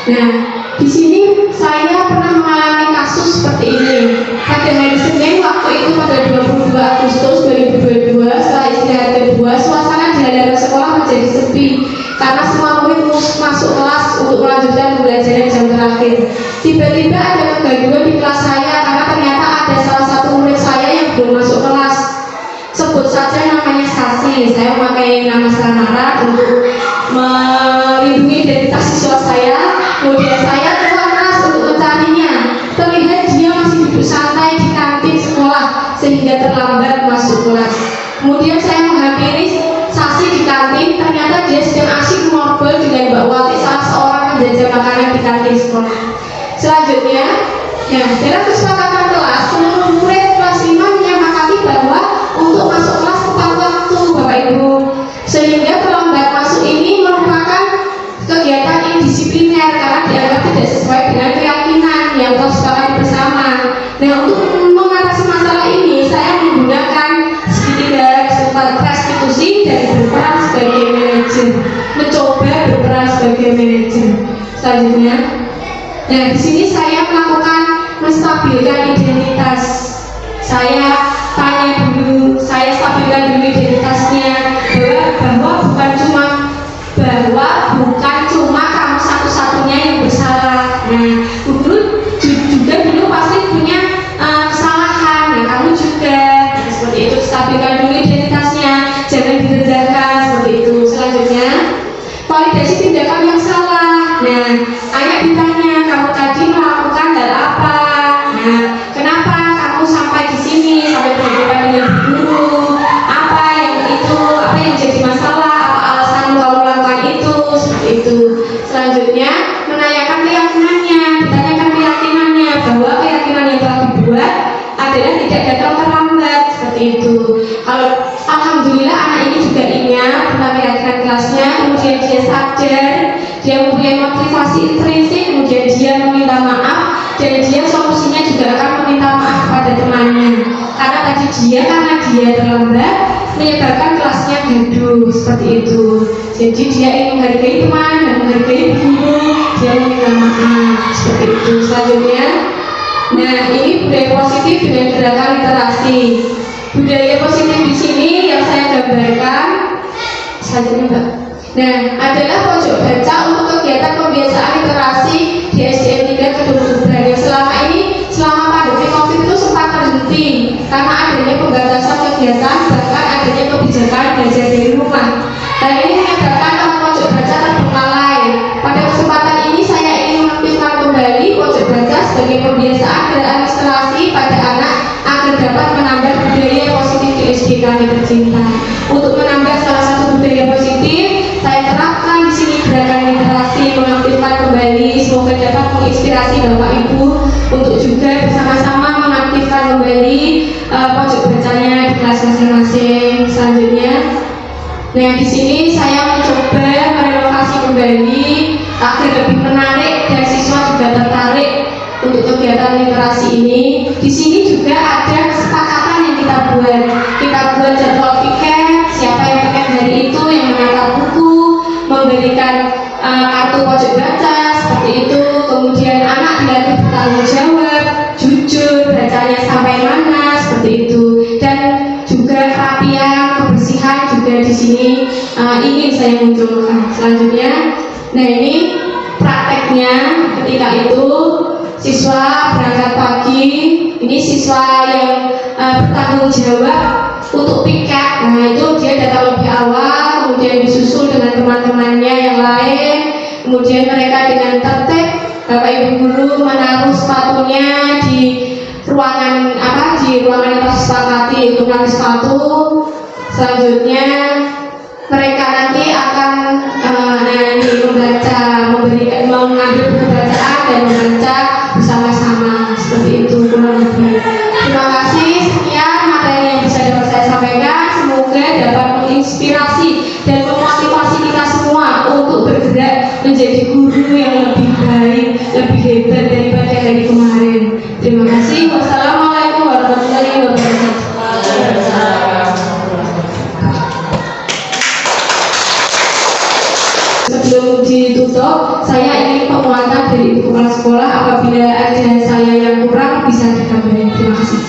Speaker 5: Nah di sini saya pernah mengalami kasus seperti ini. Pada hari Senin waktu itu pada 22 Agustus 2022, setelah istirahat kedua, suasana di halaman sekolah menjadi sepi karena semua murid masuk kelas untuk melanjutkan pembelajaran jam terakhir. Tiba-tiba ada kegaduhan di kelas saya karena ternyata ada salah satu murid saya yang belum masuk kelas. Sebut saja namanya Sasi. Saya memakai nama samaran untuk melindungi identitas siswa saya. Kemudian saya keluar kelas untuk mencarinya. Terlihat dia masih duduk santai di kantin sekolah sehingga terlambat masuk kelas. Kemudian saya menghampiri Sasi di kantin. Ternyata dia sedang asyik ngobrol dengan Mbak Wati, salah seorang penjajah makanan di kantin sekolah. Selanjutnya, ya, dalam kesepakatan kelas, seluruh murid kelas 5 menyepakati bahwa untuk masuk kelas tepat waktu Bapak Ibu, sehingga terlambat masuk ini merupakan kegiatan indisipliner karena dianggap tidak sesuai dengan keyakinan yang telah disepakati bersama. Nah untuk mengatasi masalah ini saya menggunakan segitiga restitusi dan berperan sebagai manajer, mencoba berperan sebagai manajer. Selanjutnya, nah di sini saya melakukan menstabilkan identitas. Saya tanya dulu, saya stabilkan dulu identitasnya bahwa bukan cuma kamu satu-satunya yang bersalah. Nah, guru juga dulu pasti punya kesalahan. Nah, kamu juga seperti itu, stabilkan dulu identitasnya. Selanjutnya menanyakan keyakinannya, ditanyakan keyakinannya bahwa keyakinan yang telah dibuat adalah tidak datang terlambat seperti itu. Kalau alhamdulillah anak ini juga ingat tentang keyakinan kelasnya, kemudian dia sadar, dia mempunyai motivasi intrinsik, kemudian dia meminta maaf dan dia solusinya juga akan meminta maaf kepada temannya. Karena tadi karena dia terlambat menyebabkan kelasnya gaduh seperti itu. Jadi dia ingin menghargai teman dan menghargai guru, dia meminta maaf seperti itu. Selanjutnya, nah ini budaya positif dengan gerakan literasi. Budaya positif di sini yang saya gambarkan selanjutnya, Mbak. Nah, adalah pojok baca untuk kegiatan pembiasaan literasi di SDN 3 Kedung Tuban yang selama pandemi COVID itu sempat terhenti karena adanya pembatasan kegiatan, bahkan adanya kebijakan belajar dari rumah. Dan ini menyebabkan teman pojok baca terbengkalai. Pada kesempatan ini saya ingin mengaktifkan kembali pojok baca sebagai pembiasaan gerakan literasi pada anak agar dapat menambah budaya positif di SD kami tercinta. Untuk menambah salah satu budaya positif, saya terapkan di sini gerakan literasi, mengaktifkan kembali, semoga dapat menginspirasi Bapak Ibu untuk juga bersama-sama mengaktifkan kembali pojok bacanya di kelas masing-masing. Selanjutnya, nah di sini saya mencoba merenovasi kembali agar lebih menarik dan siswa juga tertarik untuk kegiatan literasi ini. Di sini juga ada kesepakatan yang kita buat. Kita buat jadwal piket, siapa yang piket hari itu, yang mengantar buku, memberikan kartu pojok baca seperti itu. Kemudian anak dilatih bertanggung jawab, jujur, bacanya sampai mana seperti itu. Dan juga kerapian, kebersihan juga di sini ingin saya munculkan. Selanjutnya, nah ini prakteknya ketika itu siswa berangkat pagi. Ini siswa yang bertanggung jawab untuk piket. Nah itu dia datang lebih awal, kemudian disusul dengan teman-temannya yang lain. Kemudian mereka dengan tertib, Bapak Ibu guru menaruh sepatunya di ruangan yang tersepakati, itu kan sepatu. Selanjutnya mereka nanti akan membaca, mengambil buku bacaan dan membaca bersama-sama seperti itu kurang lebih. Terima kasih, sekian materi yang bisa dapat saya sampaikan. Semoga dapat menginspirasi dan memotivasi kita semua untuk bergerak menjadi guru yang lebih baik, lebih hebat daripada dari kemarin. Terima kasih. Wassalamualaikum warahmatullahi wabarakatuh. Sebelum ditutup, saya ingin penguatan dari Ibu Kepala Sekolah. Apabila ada saya yang kurang bisa ditambahin. Terima kasih.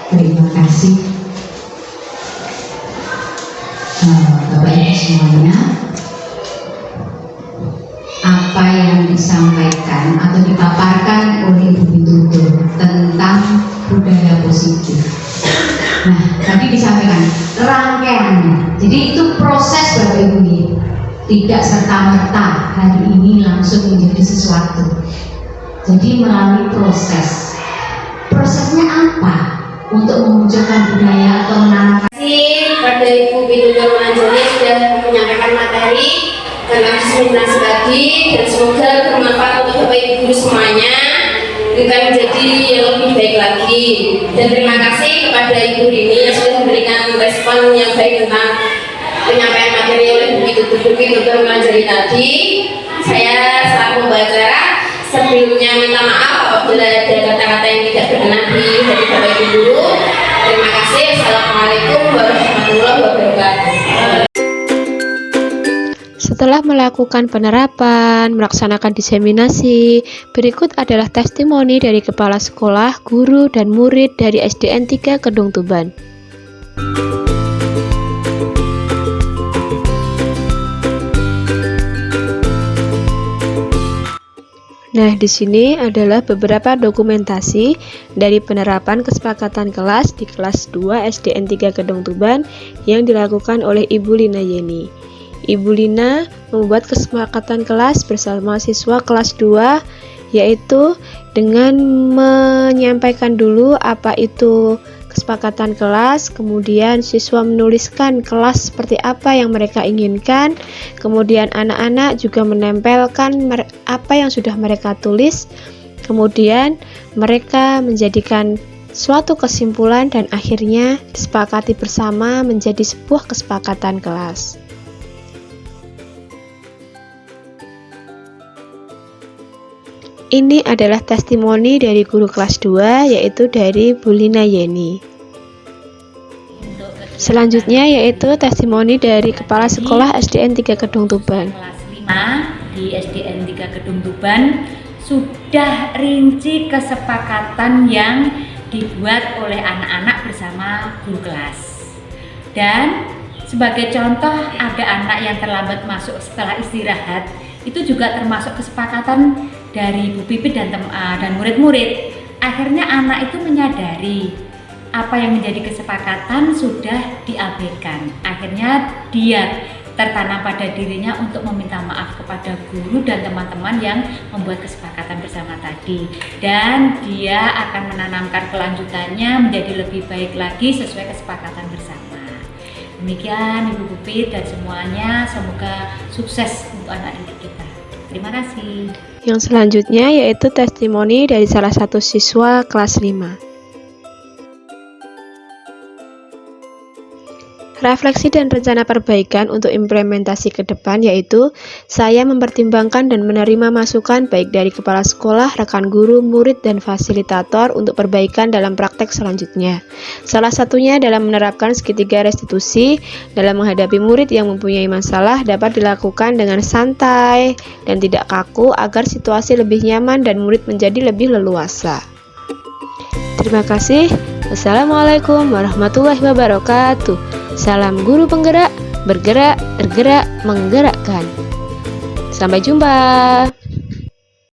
Speaker 4: Terima kasih Bapak Ibu semuanya. Apa yang disampaikan atau dipaparkan oleh Ibu Bitutur tentang budaya positif. Nah, tadi disampaikan rangkaiannya. Jadi itu proses Bapak Ibu ini. Tidak serta-merta hari ini langsung menjadi sesuatu. Jadi melalui proses. Prosesnya apa? Untuk memunculkan budaya atau menanamkan.
Speaker 2: Terima kasih kepada Ibu Bitutur Manjani sudah menyampaikan materi tentang diskriminasi tadi, dan semoga bermanfaat untuk Bapak Ibu guru semuanya, kita menjadi yang lebih baik lagi. Dan terima kasih kepada Ibu Rini yang sudah memberikan respon yang baik tentang penyampaian materi oleh Ibu Bitutur Manjani tadi. Saya selaku pembicara sebelumnya minta maaf apabila ada kata-kata yang tidak berkenan di hati Bapak Ibu guru. Terima kasih. Assalamualaikum warahmatullahi wabarakatuh.
Speaker 1: Setelah melakukan penerapan, melaksanakan diseminasi, berikut adalah testimoni dari kepala sekolah, guru, dan murid dari SDN 3 Kedung Tuban. Nah, di sini adalah beberapa dokumentasi dari penerapan kesepakatan kelas di kelas 2 SDN 3 Kedung Tuban yang dilakukan oleh Ibu Lina Yeni. Ibu Lina membuat kesepakatan kelas bersama siswa kelas 2, yaitu dengan menyampaikan dulu apa itu kesepakatan kelas, kemudian siswa menuliskan kelas seperti apa yang mereka inginkan, kemudian anak-anak juga menempelkan apa yang sudah mereka tulis, kemudian mereka menjadikan suatu kesimpulan dan akhirnya disepakati bersama menjadi sebuah kesepakatan kelas. Ini adalah testimoni dari guru kelas 2, yaitu dari Bu Lina Yeni. Selanjutnya yaitu testimoni dari Kepala Sekolah SDN 3 Kedung Tuban.
Speaker 7: Kelas 5 di SDN 3 Kedung Tuban sudah rinci kesepakatan yang dibuat oleh anak-anak bersama guru kelas. Dan sebagai contoh, ada anak yang terlambat masuk setelah istirahat, itu juga termasuk kesepakatan dari Bu Pipit dan murid-murid. Akhirnya anak itu menyadari apa yang menjadi kesepakatan sudah diabaikan. Akhirnya dia tertanam pada dirinya untuk meminta maaf kepada guru dan teman-teman yang membuat kesepakatan bersama tadi. Dan dia akan menanamkan kelanjutannya menjadi lebih baik lagi sesuai kesepakatan bersama. Demikian Ibu Pipit dan semuanya, semoga sukses untuk anak didik kita. Terima kasih.
Speaker 1: Yang selanjutnya yaitu testimoni dari salah satu siswa kelas 5. Refleksi dan rencana perbaikan untuk implementasi ke depan yaitu saya mempertimbangkan dan menerima masukan baik dari kepala sekolah, rekan guru, murid, dan fasilitator untuk perbaikan dalam praktek selanjutnya. Salah satunya dalam menerapkan segitiga restitusi dalam menghadapi murid yang mempunyai masalah dapat dilakukan dengan santai dan tidak kaku agar situasi lebih nyaman dan murid menjadi lebih leluasa. Terima kasih. Wassalamualaikum warahmatullahi wabarakatuh. Salam guru penggerak, bergerak, tergerak, menggerakkan. Sampai jumpa.